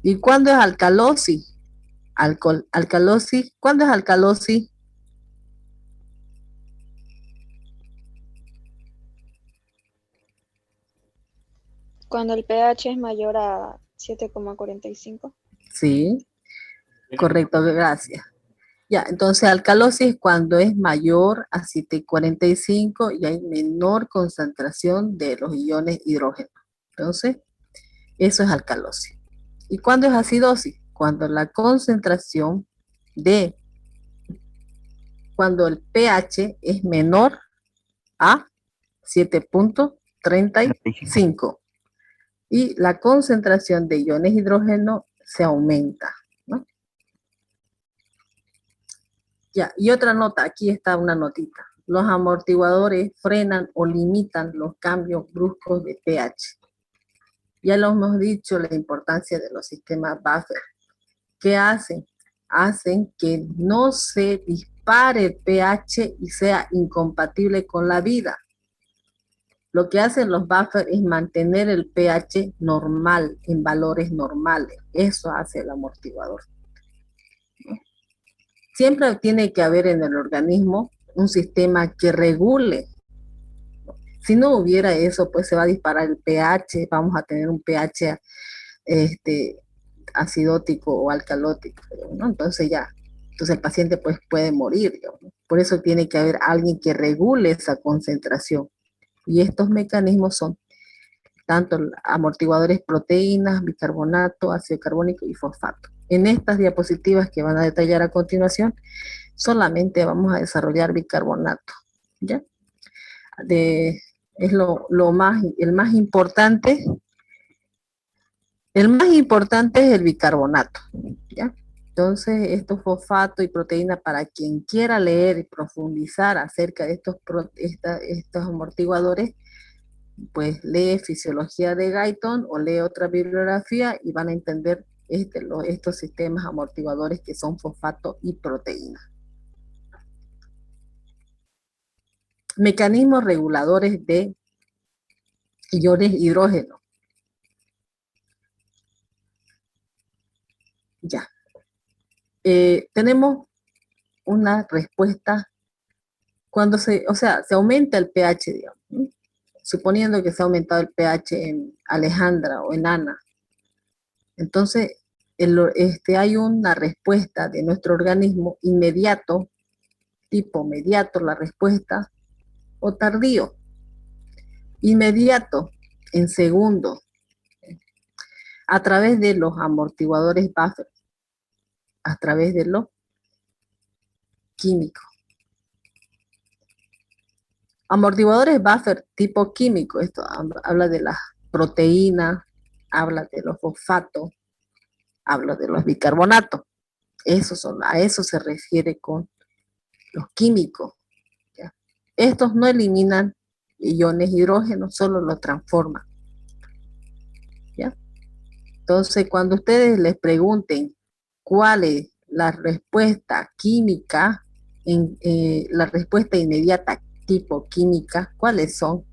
¿Y cuándo es alcalosis? Alcalosis, ¿cuándo es alcalosis? Cuando el pH es mayor a 7,45. Sí, correcto, gracias. Ya, entonces alcalosis es cuando es mayor a 7,45 y hay menor concentración de los iones hidrógeno. Entonces, eso es alcalosis. ¿Y cuándo es acidosis? Cuando la concentración cuando el pH es menor a 7,35 y la concentración de iones hidrógeno se aumenta, ¿no? Ya, y otra nota, aquí está una notita. Los amortiguadores frenan o limitan los cambios bruscos de pH. Ya lo hemos dicho, la importancia de los sistemas buffer. ¿Qué hacen? Hacen que no se dispare el pH y sea incompatible con la vida. Lo que hacen los buffers es mantener el pH normal, en valores normales. Eso hace el amortiguador. Siempre tiene que haber en el organismo un sistema que regule. Si no hubiera eso, pues se va a disparar el pH, vamos a tener un pH acidótico o alcalótico, ¿no? Entonces el paciente pues puede morir, ¿no? Por eso tiene que haber alguien que regule esa concentración. Y estos mecanismos son tanto amortiguadores proteínas, bicarbonato, ácido carbónico y fosfato. En estas diapositivas que van a detallar a continuación, solamente vamos a desarrollar bicarbonato, ¿ya? Es el más importante. El más importante es el bicarbonato, ¿ya? Entonces, estos fosfato y proteína, para quien quiera leer y profundizar acerca de estos amortiguadores, pues lee Fisiología de Guyton o lee otra bibliografía y van a entender estos sistemas amortiguadores que son fosfato y proteína. Mecanismos reguladores de iones hidrógeno. Ya. Tenemos una respuesta cuando se aumenta el pH, digamos, ¿no? Suponiendo que se ha aumentado el pH en Alejandra o en Ana. Entonces, hay una respuesta de nuestro organismo inmediato, tipo mediato la respuesta, o tardío. Inmediato, en segundos, a través de los amortiguadores buffer, a través de lo químico. Amortiguadores buffer tipo químico, esto habla de las proteínas, habla de los fosfatos, habla de los bicarbonatos. A eso se refiere con los químicos, ¿ya? Estos no eliminan iones hidrógeno, solo los transforman, ¿ya? Entonces, cuando ustedes les pregunten cuál es la respuesta química, la respuesta inmediata tipo química, ¿cuáles son?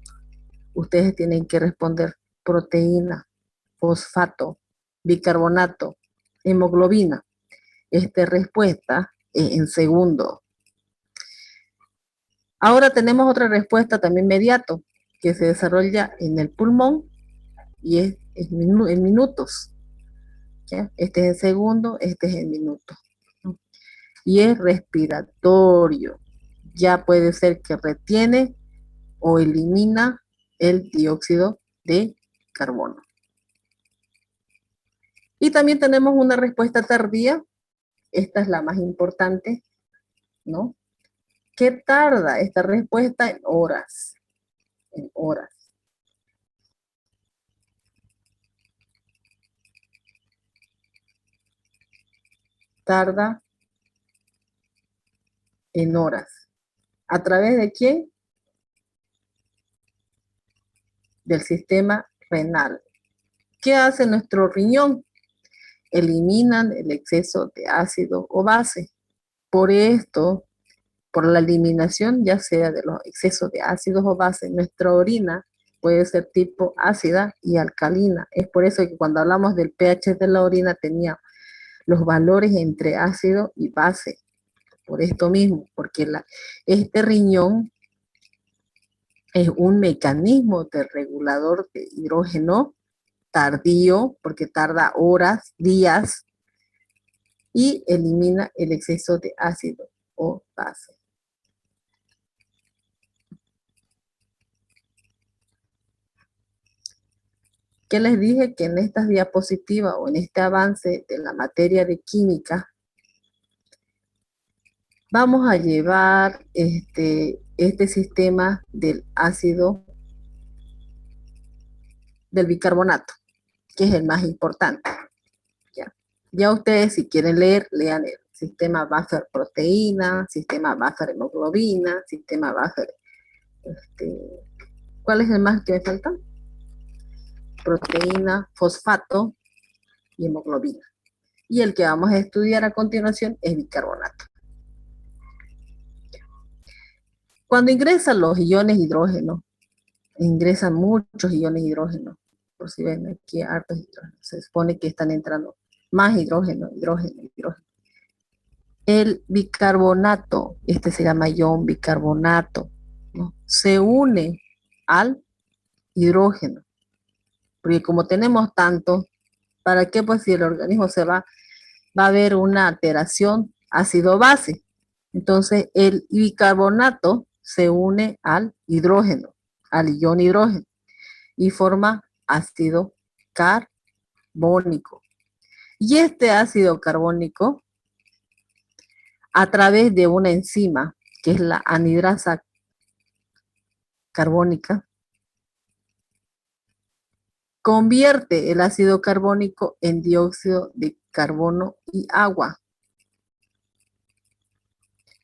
Ustedes tienen que responder proteína, fosfato, bicarbonato, hemoglobina. Esta respuesta en segundo. Ahora tenemos otra respuesta también inmediato que se desarrolla en el pulmón y es en minutos. ¿Ya? Este es el segundo, este es el minuto. ¿No? Y es respiratorio. Ya puede ser que retiene o elimina el dióxido de carbono. Y también tenemos una respuesta tardía. Esta es la más importante, ¿no? ¿Qué tarda esta respuesta? En horas. En horas. Tarda en horas. ¿A través de quién? Del sistema renal. ¿Qué hace nuestro riñón? Eliminan el exceso de ácido o base. Por esto, por la eliminación ya sea de los excesos de ácidos o bases, nuestra orina puede ser tipo ácida y alcalina. Es por eso que cuando hablamos del pH de la orina tenía los valores entre ácido y base. Por esto mismo, porque este riñón es un mecanismo de regulador de hidrógeno tardío, porque tarda horas, días, y elimina el exceso de ácido o base. ¿Qué les dije? Que en estas diapositivas o en este avance de la materia de química, vamos a llevar este sistema del ácido, del bicarbonato, que es el más importante. Ya ustedes, si quieren leer, lean el sistema buffer proteína, sistema buffer hemoglobina, sistema buffer, ¿cuál es el más que me falta? Proteína, fosfato y hemoglobina. Y el que vamos a estudiar a continuación es bicarbonato. Cuando ingresan los iones hidrógeno, ingresan muchos iones hidrógeno. Por si ven aquí hartos hidrógenos, se supone que están entrando más hidrógeno. El bicarbonato, este se llama ion bicarbonato, ¿no? Se une al hidrógeno. Porque como tenemos tanto, ¿para qué? Pues si el organismo va a haber una alteración ácido-base. Entonces el bicarbonato se une al hidrógeno, al ion hidrógeno, y forma ácido carbónico. Y este ácido carbónico, a través de una enzima, que es la anhidrasa carbónica, convierte el ácido carbónico en dióxido de carbono y agua.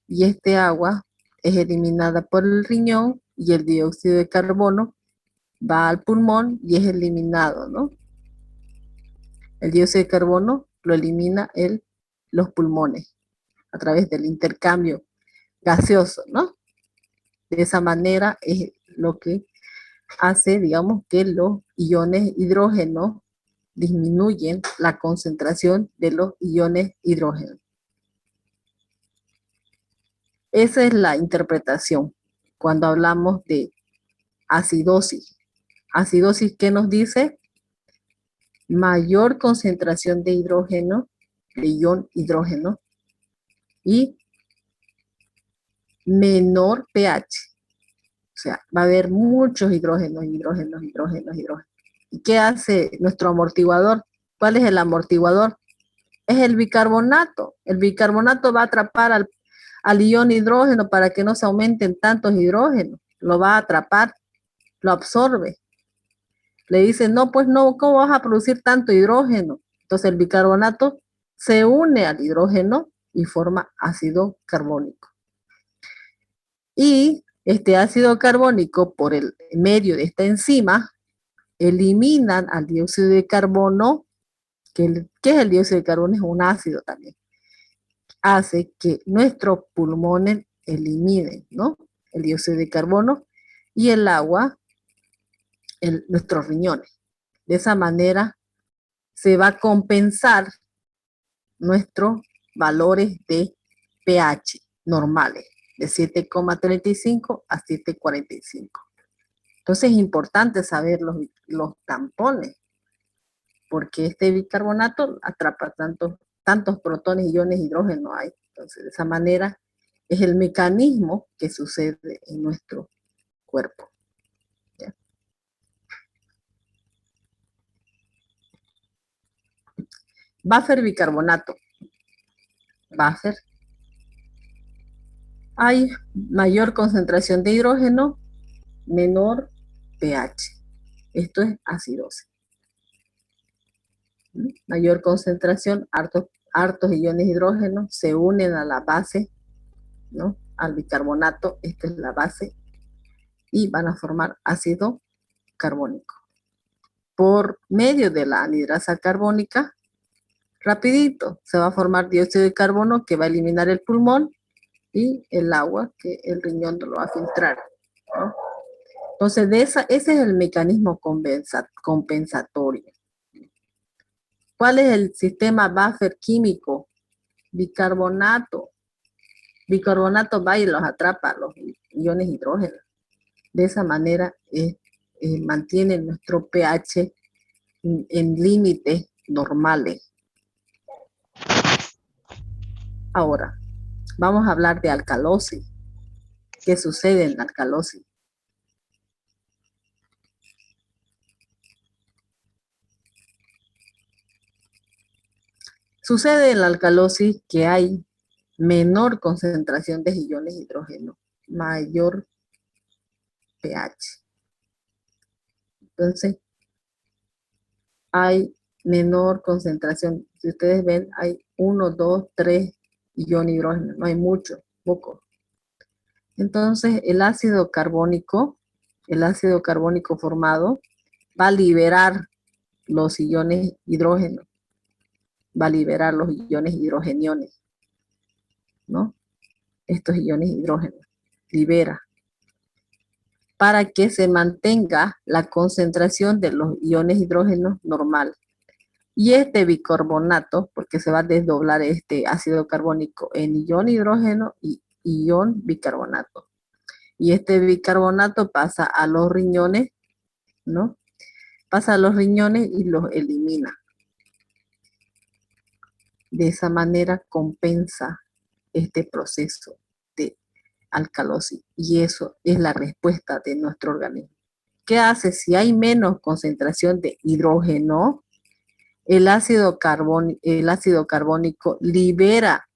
Y este agua es eliminada por el riñón y el dióxido de carbono va al pulmón y es eliminado, ¿no? El dióxido de carbono lo elimina los pulmones a través del intercambio gaseoso, ¿no? De esa manera es lo que hace, digamos, que los iones hidrógeno disminuyen la concentración de los iones hidrógeno. Esa es la interpretación cuando hablamos de acidosis. Acidosis, ¿qué nos dice? Mayor concentración de hidrógeno, de ion hidrógeno, y menor pH. O sea, va a haber muchos hidrógenos. ¿Y qué hace nuestro amortiguador? ¿Cuál es el amortiguador? Es el bicarbonato. El bicarbonato va a atrapar al ion hidrógeno para que no se aumenten tantos hidrógenos. Lo va a atrapar, lo absorbe. Le dice, no, pues no, ¿cómo vas a producir tanto hidrógeno? Entonces el bicarbonato se une al hidrógeno y forma ácido carbónico. Y este ácido carbónico, por el medio de esta enzima, eliminan al dióxido de carbono. ¿Qué es el dióxido de carbono? Es un ácido también. Hace que nuestros pulmones eliminen, ¿no? El dióxido de carbono y el agua en nuestros riñones. De esa manera se va a compensar nuestros valores de pH normales, de 7,35 a 7,45. Entonces es importante saber los tampones, porque este bicarbonato atrapa tantos protones, iones, hidrógeno hay. Entonces, de esa manera es el mecanismo que sucede en nuestro cuerpo. ¿Ya? Buffer bicarbonato. Buffer. Hay mayor concentración de hidrógeno, menor pH. Esto es acidosis. Mayor concentración, hartos iones de hidrógeno se unen a la base, ¿no? Al bicarbonato, esta es la base, y van a formar ácido carbónico. Por medio de la anhidrasa carbónica, rapidito, se va a formar dióxido de carbono que va a eliminar el pulmón y el agua que el riñón no lo va a filtrar, ¿no? Entonces, ese es el mecanismo compensatorio. ¿Cuál es el sistema buffer químico? Bicarbonato. Bicarbonato va y los atrapa, los iones hidrógeno. De esa manera mantiene nuestro pH en límites normales. Ahora, vamos a hablar de alcalosis. ¿Qué sucede en la alcalosis? Sucede en la alcalosis que hay menor concentración de iones de hidrógeno, mayor pH. Entonces, hay menor concentración. Si ustedes ven, hay 1, 2, 3 iones de hidrógeno, no hay mucho, poco. Entonces, el ácido carbónico formado va a liberar los iones hidrógeno, va a liberar los iones hidrogeniones, ¿no? Estos iones hidrógeno, libera, para que se mantenga la concentración de los iones hidrógenos normal. Y este bicarbonato, porque se va a desdoblar este ácido carbónico en ion hidrógeno y ion bicarbonato. Y este bicarbonato pasa a los riñones, ¿no? Pasa a los riñones y los elimina. De esa manera compensa este proceso de alcalosis. Y eso es la respuesta de nuestro organismo. ¿Qué hace? Si hay menos concentración de hidrógeno, el ácido carbónico libera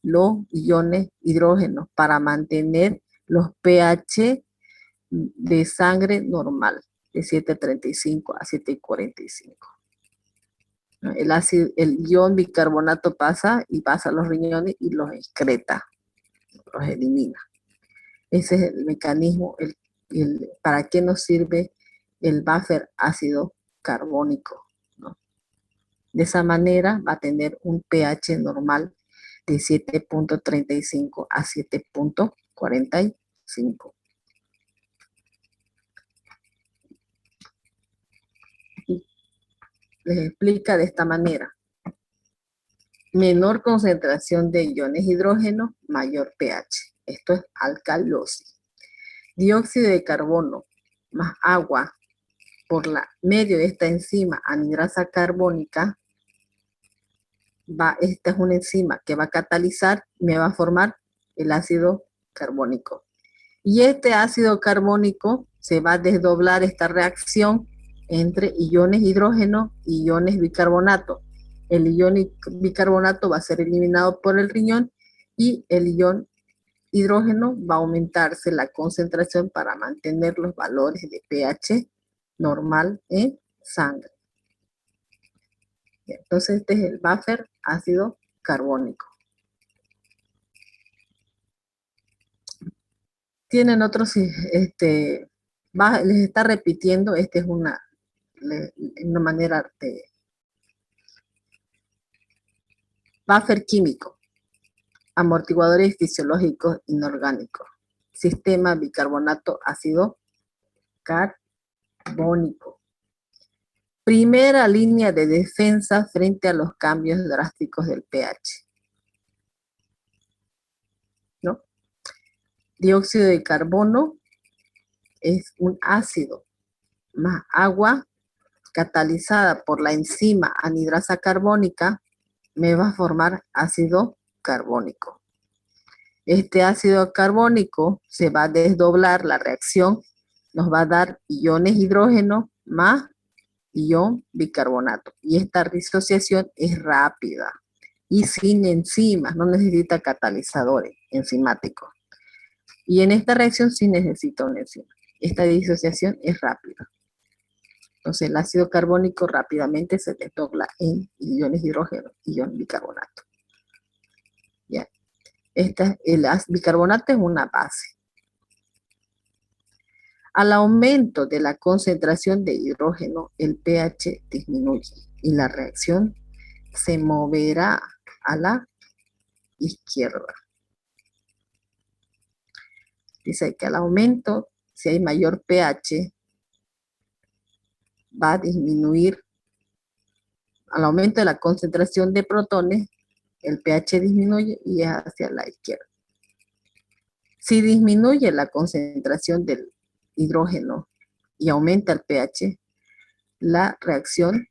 los iones hidrógenos para mantener los pH de sangre normal, de 7.35 a 7.45. El ion bicarbonato pasa a los riñones y los excreta, los elimina. Ese es el mecanismo, para qué nos sirve el buffer ácido carbónico, ¿no? De esa manera va a tener un pH normal de 7.35 a 7.45. Les explica de esta manera. Menor concentración de iones hidrógeno, mayor pH. Esto es alcalosis. Dióxido de carbono más agua por medio de esta enzima anhidrasa carbónica. Esta es una enzima que va a catalizar, me va a formar el ácido carbónico. Y este ácido carbónico se va a desdoblar esta reacción entre iones hidrógeno y iones bicarbonato. El ion bicarbonato va a ser eliminado por el riñón y el ion hidrógeno va a aumentarse la concentración para mantener los valores de pH normal en sangre. Entonces este es el buffer ácido carbónico. Tienen otros, les está repitiendo, esta es una manera de buffer químico, amortiguadores fisiológicos inorgánicos, sistema bicarbonato ácido carbónico. Primera línea de defensa frente a los cambios drásticos del pH. ¿No? Dióxido de carbono es un ácido más agua catalizada por la enzima anhidrasa carbónica, me va a formar ácido carbónico. Este ácido carbónico se va a desdoblar la reacción, nos va a dar iones hidrógeno más ion bicarbonato. Y esta disociación es rápida y sin enzimas, no necesita catalizadores enzimáticos. Y en esta reacción sí necesita una enzima. Esta disociación es rápida. Entonces el ácido carbónico rápidamente se desdobla en iones hidrógeno, ion bicarbonato. ¿Ya? El bicarbonato es una base. Al aumento de la concentración de hidrógeno, el pH disminuye y la reacción se moverá a la izquierda. Dice que al aumento, si hay mayor pH, va a disminuir. Al aumento de la concentración de protones, el pH disminuye y es hacia la izquierda. Si disminuye la concentración del hidrógeno y aumenta el pH, la reacción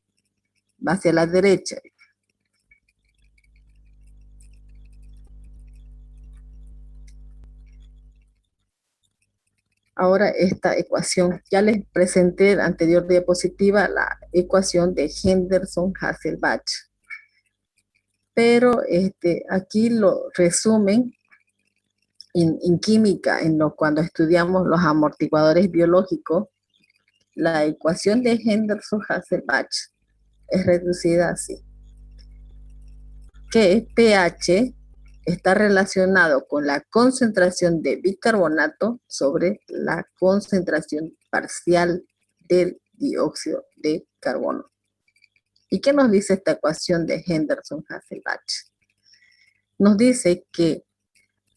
va hacia la derecha. Ahora esta ecuación, ya les presenté en la anterior diapositiva la ecuación de Henderson-Hasselbalch. Pero aquí lo resumen en química, cuando estudiamos los amortiguadores biológicos. La ecuación de Henderson-Hasselbalch es reducida así, que pH está relacionado con la concentración de bicarbonato sobre la concentración parcial del dióxido de carbono. ¿Y qué nos dice esta ecuación de Henderson-Hasselbalch? Nos dice que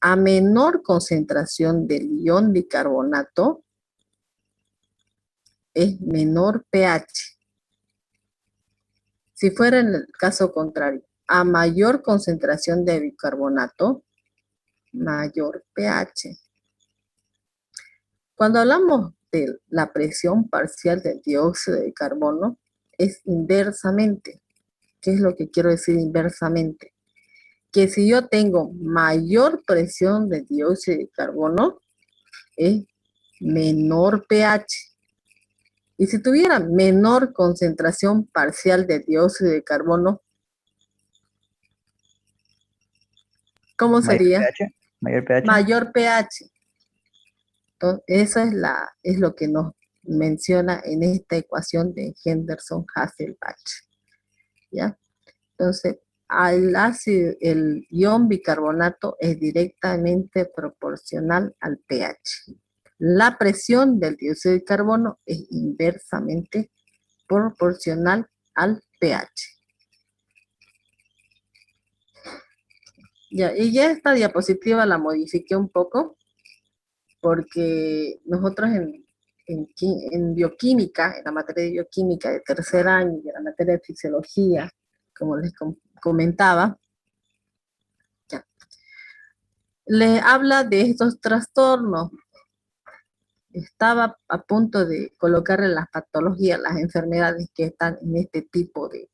a menor concentración del ion bicarbonato es menor pH. Si fuera en el caso contrario, a mayor concentración de bicarbonato, mayor pH. Cuando hablamos de la presión parcial del dióxido de carbono, es inversamente. ¿Qué es lo que quiero decir inversamente? Que si yo tengo mayor presión de dióxido de carbono, es menor pH. Y si tuviera menor concentración parcial de dióxido de carbono, ¿cómo sería? Mayor pH. Mayor pH. Entonces, esa es lo que nos menciona en esta ecuación de Henderson-Hasselbalch. ¿Ya? Entonces, el ion bicarbonato es directamente proporcional al pH. La presión del dióxido de carbono es inversamente proporcional al pH. Ya, y ya esta diapositiva la modifiqué un poco, porque nosotros en bioquímica, en la materia de bioquímica de tercer año y en la materia de fisiología, como les comentaba, ya, les habla de estos trastornos. Estaba a punto de colocarle las patologías, las enfermedades que están en este tipo de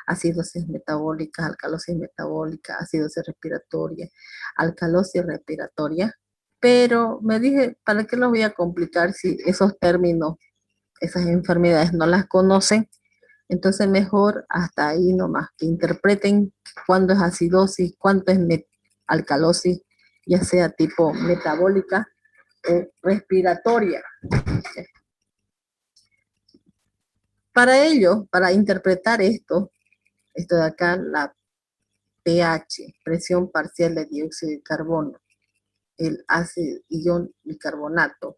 acidosis metabólica, alcalosis metabólica, acidosis respiratoria, alcalosis respiratoria, pero me dije, ¿para qué los voy a complicar si esos términos, esas enfermedades no las conocen? Entonces mejor hasta ahí nomás, que interpreten cuándo es acidosis, cuánto es alcalosis, ya sea tipo metabólica o respiratoria. Para ello, para interpretar esto de acá, la pH, presión parcial de dióxido de carbono, el ácido ion bicarbonato,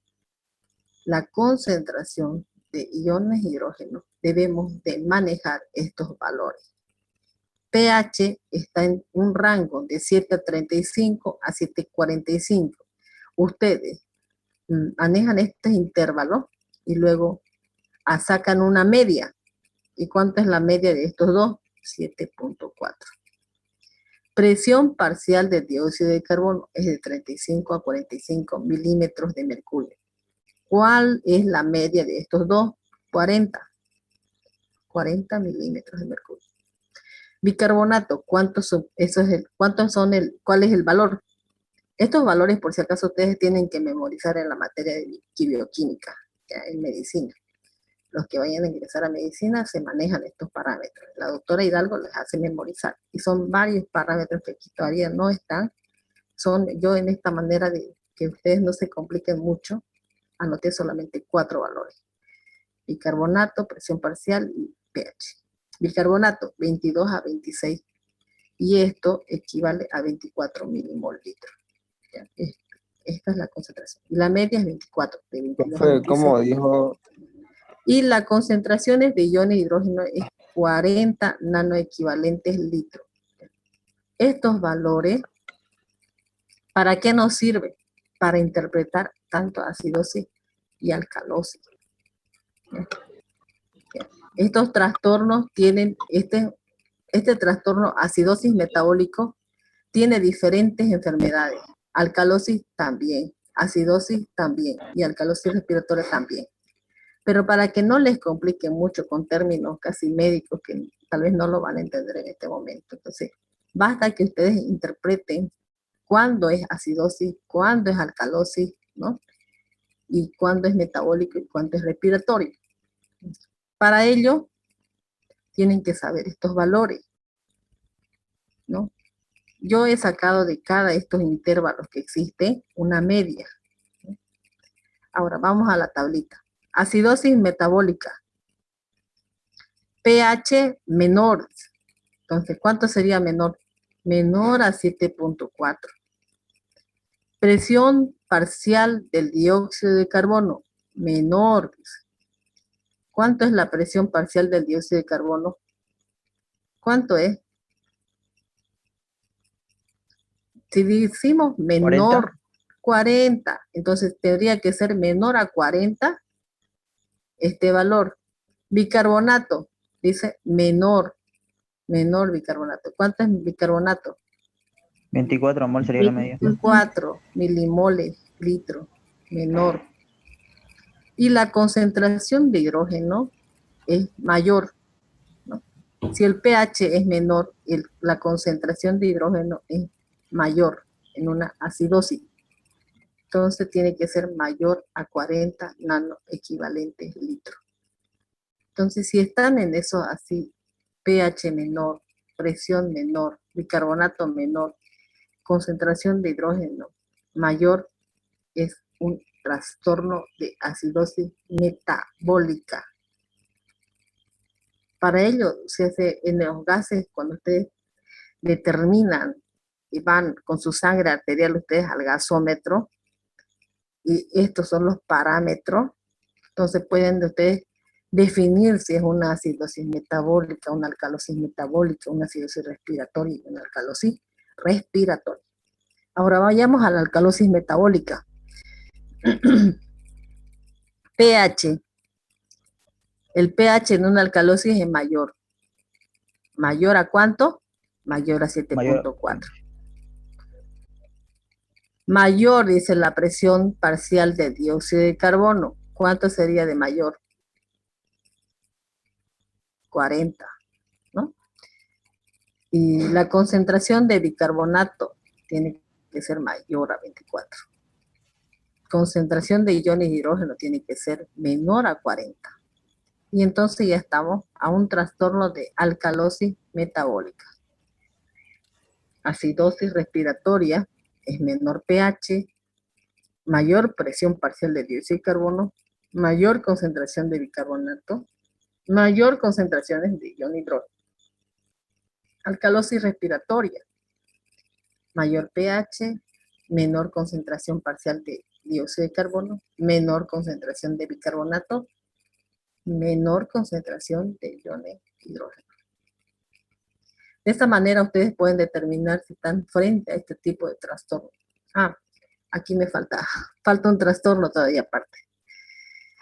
la concentración de iones hidrógeno, debemos de manejar estos valores. pH está en un rango de 7.35 a 7.45. Ustedes manejan este intervalo y luego sacan una media. ¿Y cuánto es la media de estos dos? 7.4. Presión parcial de dióxido de carbono es de 35 a 45 milímetros de mercurio. ¿Cuál es la media de estos dos? 40. 40 milímetros de mercurio. Bicarbonato, ¿cuántos son? ¿Cuál es el valor? Estos valores, por si acaso, ustedes tienen que memorizar en la materia de bioquímica, ya en medicina. Los que vayan a ingresar a medicina se manejan estos parámetros. La doctora Hidalgo les hace memorizar. Y son varios parámetros que aquí todavía no están. Yo en esta manera de que ustedes no se compliquen mucho, anoté solamente 4 valores. Bicarbonato, presión parcial y pH. Bicarbonato, 22 a 26. Y esto equivale a 24 milimol litro. Esta es la concentración. Y la media es 24. De 22 a 26. ¿Cómo dijo? Y la concentración de iones de hidrógeno es 40 nanoequivalentes litro. Estos valores, ¿para qué nos sirve? Para interpretar tanto acidosis y alcalosis. Estos trastornos tienen, este trastorno acidosis metabólico tiene diferentes enfermedades. Alcalosis también, acidosis también y alcalosis respiratoria también. Pero para que no les complique mucho con términos casi médicos que tal vez no lo van a entender en este momento. Entonces, basta que ustedes interpreten cuándo es acidosis, cuándo es alcalosis, ¿no? Y cuándo es metabólico y cuándo es respiratorio. Para ello, tienen que saber estos valores, ¿no? Yo he sacado de cada estos intervalos que existen una media. Ahora, vamos a la tablita. Acidosis metabólica. pH menor. Entonces, ¿cuánto sería menor? Menor a 7.4. Presión parcial del dióxido de carbono. Menor. ¿Cuánto es la presión parcial del dióxido de carbono? ¿Cuánto es? Si decimos menor, 40, entonces tendría que ser menor a 40 este valor. Bicarbonato, dice menor bicarbonato. ¿Cuánto es bicarbonato? 24 mol sería la media. 4 milimoles litro, menor. Y la concentración de hidrógeno es mayor, ¿no? Si el pH es menor, la concentración de hidrógeno es mayor en una acidosis. Entonces tiene que ser mayor a 40 nanoequivalentes litro. Entonces, si están en eso así, pH menor, presión menor, bicarbonato menor, concentración de hidrógeno mayor, es un trastorno de acidosis metabólica. Para ello, se hace en los gases, cuando ustedes determinan y van con su sangre arterial ustedes al gasómetro, y estos son los parámetros, entonces pueden ustedes definir si es una acidosis metabólica, una alcalosis metabólica, una acidosis respiratoria y una alcalosis respiratoria. Ahora vayamos a la alcalosis metabólica. pH. El pH en una alcalosis es mayor. ¿Mayor a cuánto? Mayor a 7.4. Mayor, dice la presión parcial de dióxido de carbono. ¿Cuánto sería de mayor? 40, ¿no? Y la concentración de bicarbonato tiene que ser mayor a 24. Concentración de iones de hidrógeno tiene que ser menor a 40. Y entonces ya estamos a un trastorno de alcalosis metabólica. Acidosis respiratoria es menor pH, mayor presión parcial de dióxido de carbono, mayor concentración de bicarbonato, mayor concentraciones de ion hidrógeno. Alcalosis respiratoria, mayor pH, menor concentración parcial de dióxido de carbono, menor concentración de bicarbonato, menor concentración de iones hidrógeno. De esta manera ustedes pueden determinar si están frente a este tipo de trastorno. Aquí me falta un trastorno todavía aparte.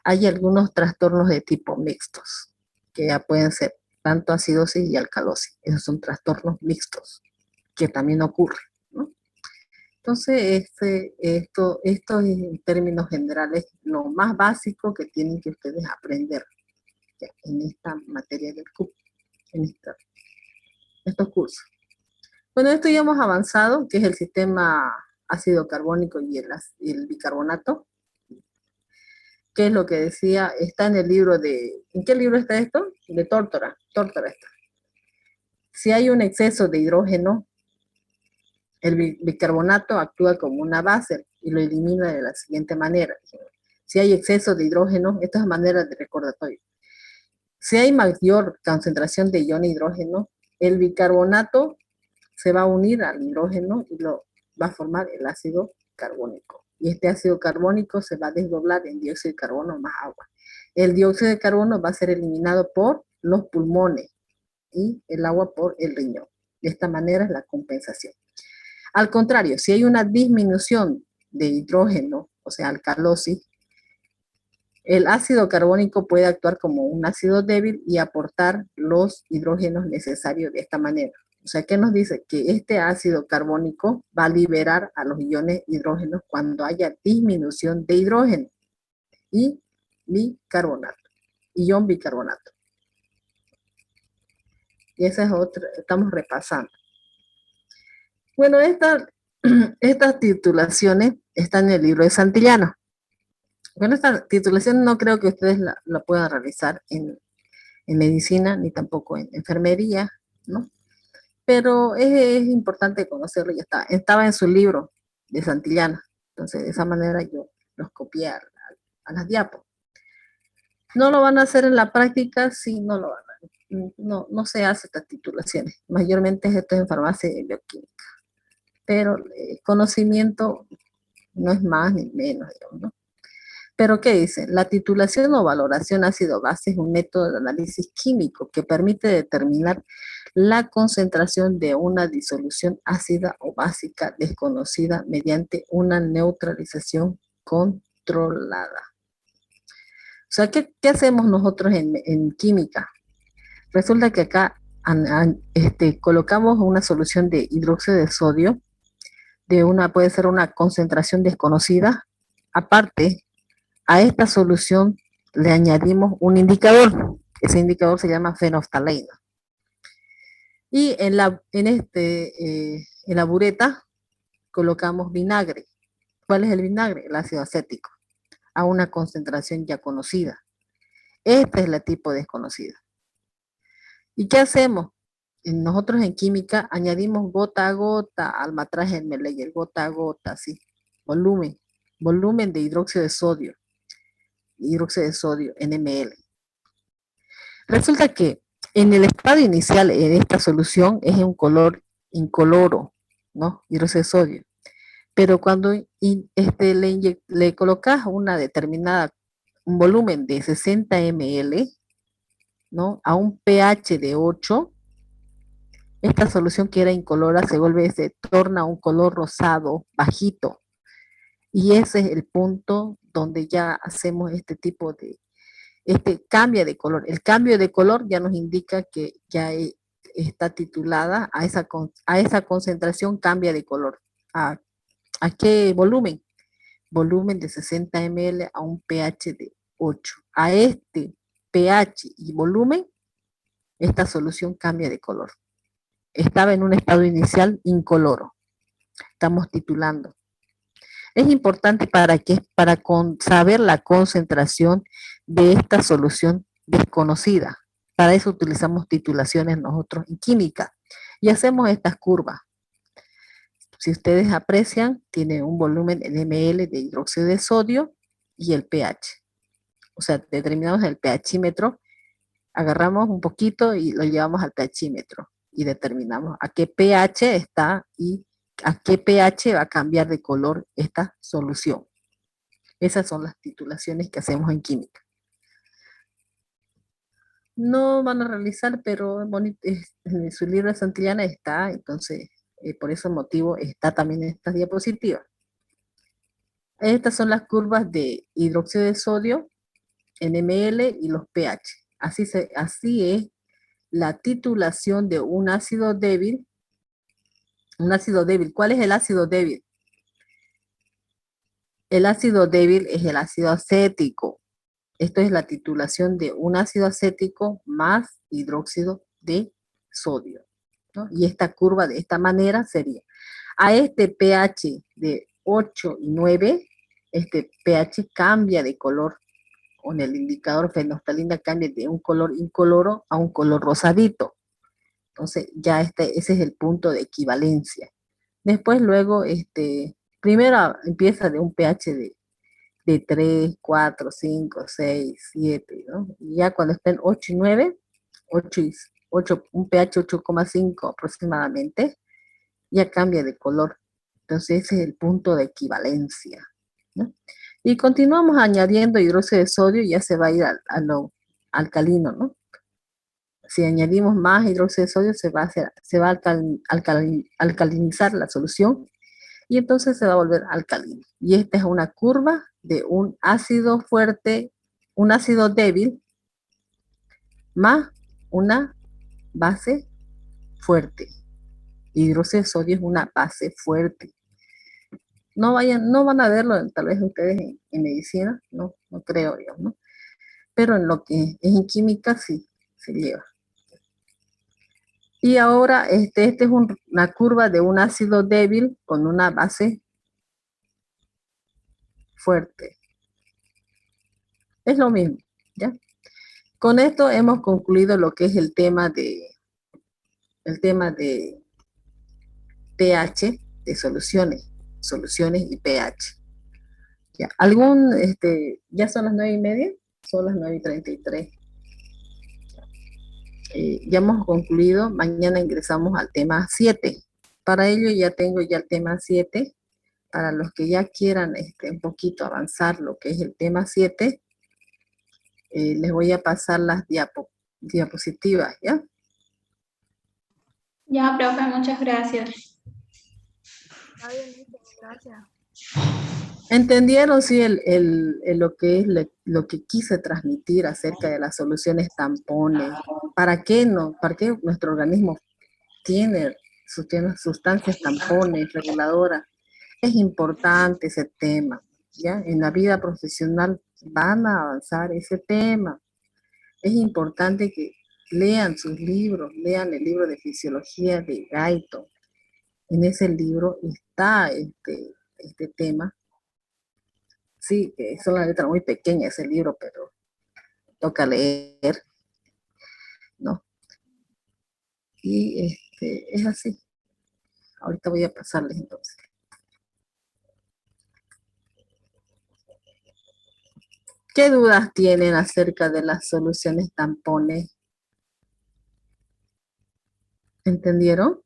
Hay algunos trastornos de tipo mixtos, que ya pueden ser tanto acidosis y alcalosis. Esos son trastornos mixtos, que también ocurren, ¿no? Entonces, esto es en términos generales lo más básico que tienen que ustedes aprender. en esta materia del CUP, en estos cursos. Bueno, esto ya hemos avanzado, que es el sistema ácido carbónico y el bicarbonato. ¿Qué es lo que decía? Está en el libro de... ¿En qué libro está esto? De Tórtora. Tórtora está. Si hay un exceso de hidrógeno, el bicarbonato actúa como una base y lo elimina de la siguiente manera. Si hay exceso de hidrógeno, esta es manera de recordatorio. Si hay mayor concentración de ion hidrógeno, el bicarbonato se va a unir al hidrógeno y lo va a formar el ácido carbónico. Y este ácido carbónico se va a desdoblar en dióxido de carbono más agua. El dióxido de carbono va a ser eliminado por los pulmones y el agua por el riñón. De esta manera es la compensación. Al contrario, si hay una disminución de hidrógeno, o sea, alcalosis, el ácido carbónico puede actuar como un ácido débil y aportar los hidrógenos necesarios de esta manera. O sea, ¿qué nos dice? Que este ácido carbónico va a liberar a los iones hidrógenos cuando haya disminución de hidrógeno y bicarbonato, ion bicarbonato. Y esa es otra, estamos repasando. Bueno, estas titulaciones están en el libro de Santillana. Bueno, esta titulación no creo que ustedes la puedan realizar en medicina, ni tampoco en enfermería, ¿no? Pero es importante conocerlo, ya está. Estaba en su libro de Santillana. Entonces, de esa manera yo los copié a las diapos. ¿No lo van a hacer en la práctica? Sí, no lo van a hacer. No se hace estas titulaciones. Mayormente esto es en farmacia y bioquímica. Pero conocimiento no es más ni menos, digamos, ¿no? Pero ¿qué dice? La titulación o valoración ácido-base es un método de análisis químico que permite determinar la concentración de una disolución ácida o básica desconocida mediante una neutralización controlada. O sea, ¿qué hacemos nosotros en química? Resulta que acá colocamos una solución de hidróxido de sodio, puede ser una concentración desconocida. Aparte, a esta solución le añadimos un indicador. Ese indicador se llama fenolftaleína. Y en la bureta colocamos vinagre. ¿Cuál es el vinagre? El ácido acético, a una concentración ya conocida. Esta es la tipo desconocida. ¿Y qué hacemos? Nosotros en química añadimos gota a gota al matraje del Meyer, gota a gota, así. Volumen de hidróxido de sodio, NML. Resulta que en el estado inicial de esta solución es un color incoloro, ¿no? Hidróxido de sodio. Pero cuando le colocas un volumen de 60 ml, ¿no? A un pH de 8, esta solución que era incolora se torna un color rosado bajito. Y ese es el punto donde ya hacemos cambia de color. El cambio de color ya nos indica que ya está titulada a esa concentración, cambia de color. ¿A qué volumen? Volumen de 60 ml a un pH de 8. A este pH y volumen, esta solución cambia de color. Estaba en un estado inicial incoloro. Estamos titulando. Es importante para saber la concentración de esta solución desconocida. Para eso utilizamos titulaciones nosotros en química. Y hacemos estas curvas. Si ustedes aprecian, tiene un volumen en ml de hidróxido de sodio y el pH. O sea, determinamos el pHímetro, agarramos un poquito y lo llevamos al pHímetro y determinamos a qué pH está y a qué pH va a cambiar de color esta solución. Esas son las titulaciones que hacemos en química. No van a realizar, pero en su libro de Santillana está, entonces por ese motivo está también en estas diapositivas. Estas son las curvas de hidróxido de sodio, NML y los pH. Así es la titulación de un ácido débil. Un ácido débil. ¿Cuál es el ácido débil? El ácido débil es el ácido acético. Esto es la titulación de un ácido acético más hidróxido de sodio, ¿no? Y esta curva de esta manera sería, a este pH de 8 y 9, este pH cambia de color, con el indicador fenolftalina cambia de un color incoloro a un color rosadito. Entonces ya ese es el punto de equivalencia. Después luego, primero empieza de un pH de 3, 4, 5, 6, 7, ¿no? Y ya cuando estén 8 y 9, 8, un pH 8,5 aproximadamente, ya cambia de color. Entonces ese es el punto de equivalencia, ¿no? Y continuamos añadiendo hidróxido de sodio, ya se va a ir a lo alcalino, ¿no? Si añadimos más hidróxido de sodio, se va a alcalinizar la solución y entonces se va a volver alcalino. Y esta es una curva de un ácido fuerte, un ácido débil, más una base fuerte. Hidróxido de sodio es una base fuerte. No van a verlo tal vez ustedes en medicina, no creo yo, ¿no? Pero en lo que es en química sí se lleva. Y ahora esta es una curva de un ácido débil con una base fuerte. Es lo mismo, ¿ya? Con esto hemos concluido lo que es el tema de pH, de soluciones y pH. Ya, ya son las 9:30, son las 9:33. Ya hemos concluido, mañana ingresamos al tema 7. Para ello ya tengo ya el tema 7. Para los que ya quieran un poquito avanzar lo que es el tema 7, les voy a pasar las diapositivas, ¿ya? Ya, profe, muchas gracias. Está bien, listo, gracias. ¿Entendieron sí lo que es lo que quise transmitir acerca de las soluciones tampones? ¿Para qué nuestro organismo tiene sustancias tampones, reguladoras? Es importante ese tema, ¿ya? En la vida profesional van a avanzar ese tema. Es importante que lean sus libros, lean el libro de fisiología de Guyton. En ese libro está este tema. Sí, que es una letra muy pequeña ese libro, pero toca leer, ¿no? Y es así. Ahorita voy a pasarles entonces. ¿Qué dudas tienen acerca de las soluciones tampones? ¿Entendieron?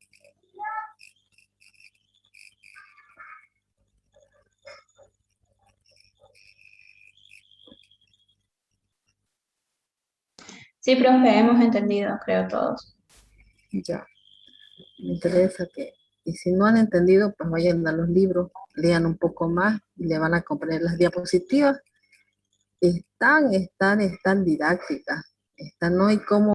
Sí, profe, hemos entendido, creo todos. Ya. Me interesa y si no han entendido, pues vayan a los libros, lean un poco más y le van a comprender las diapositivas. Están didácticas. No hay cómo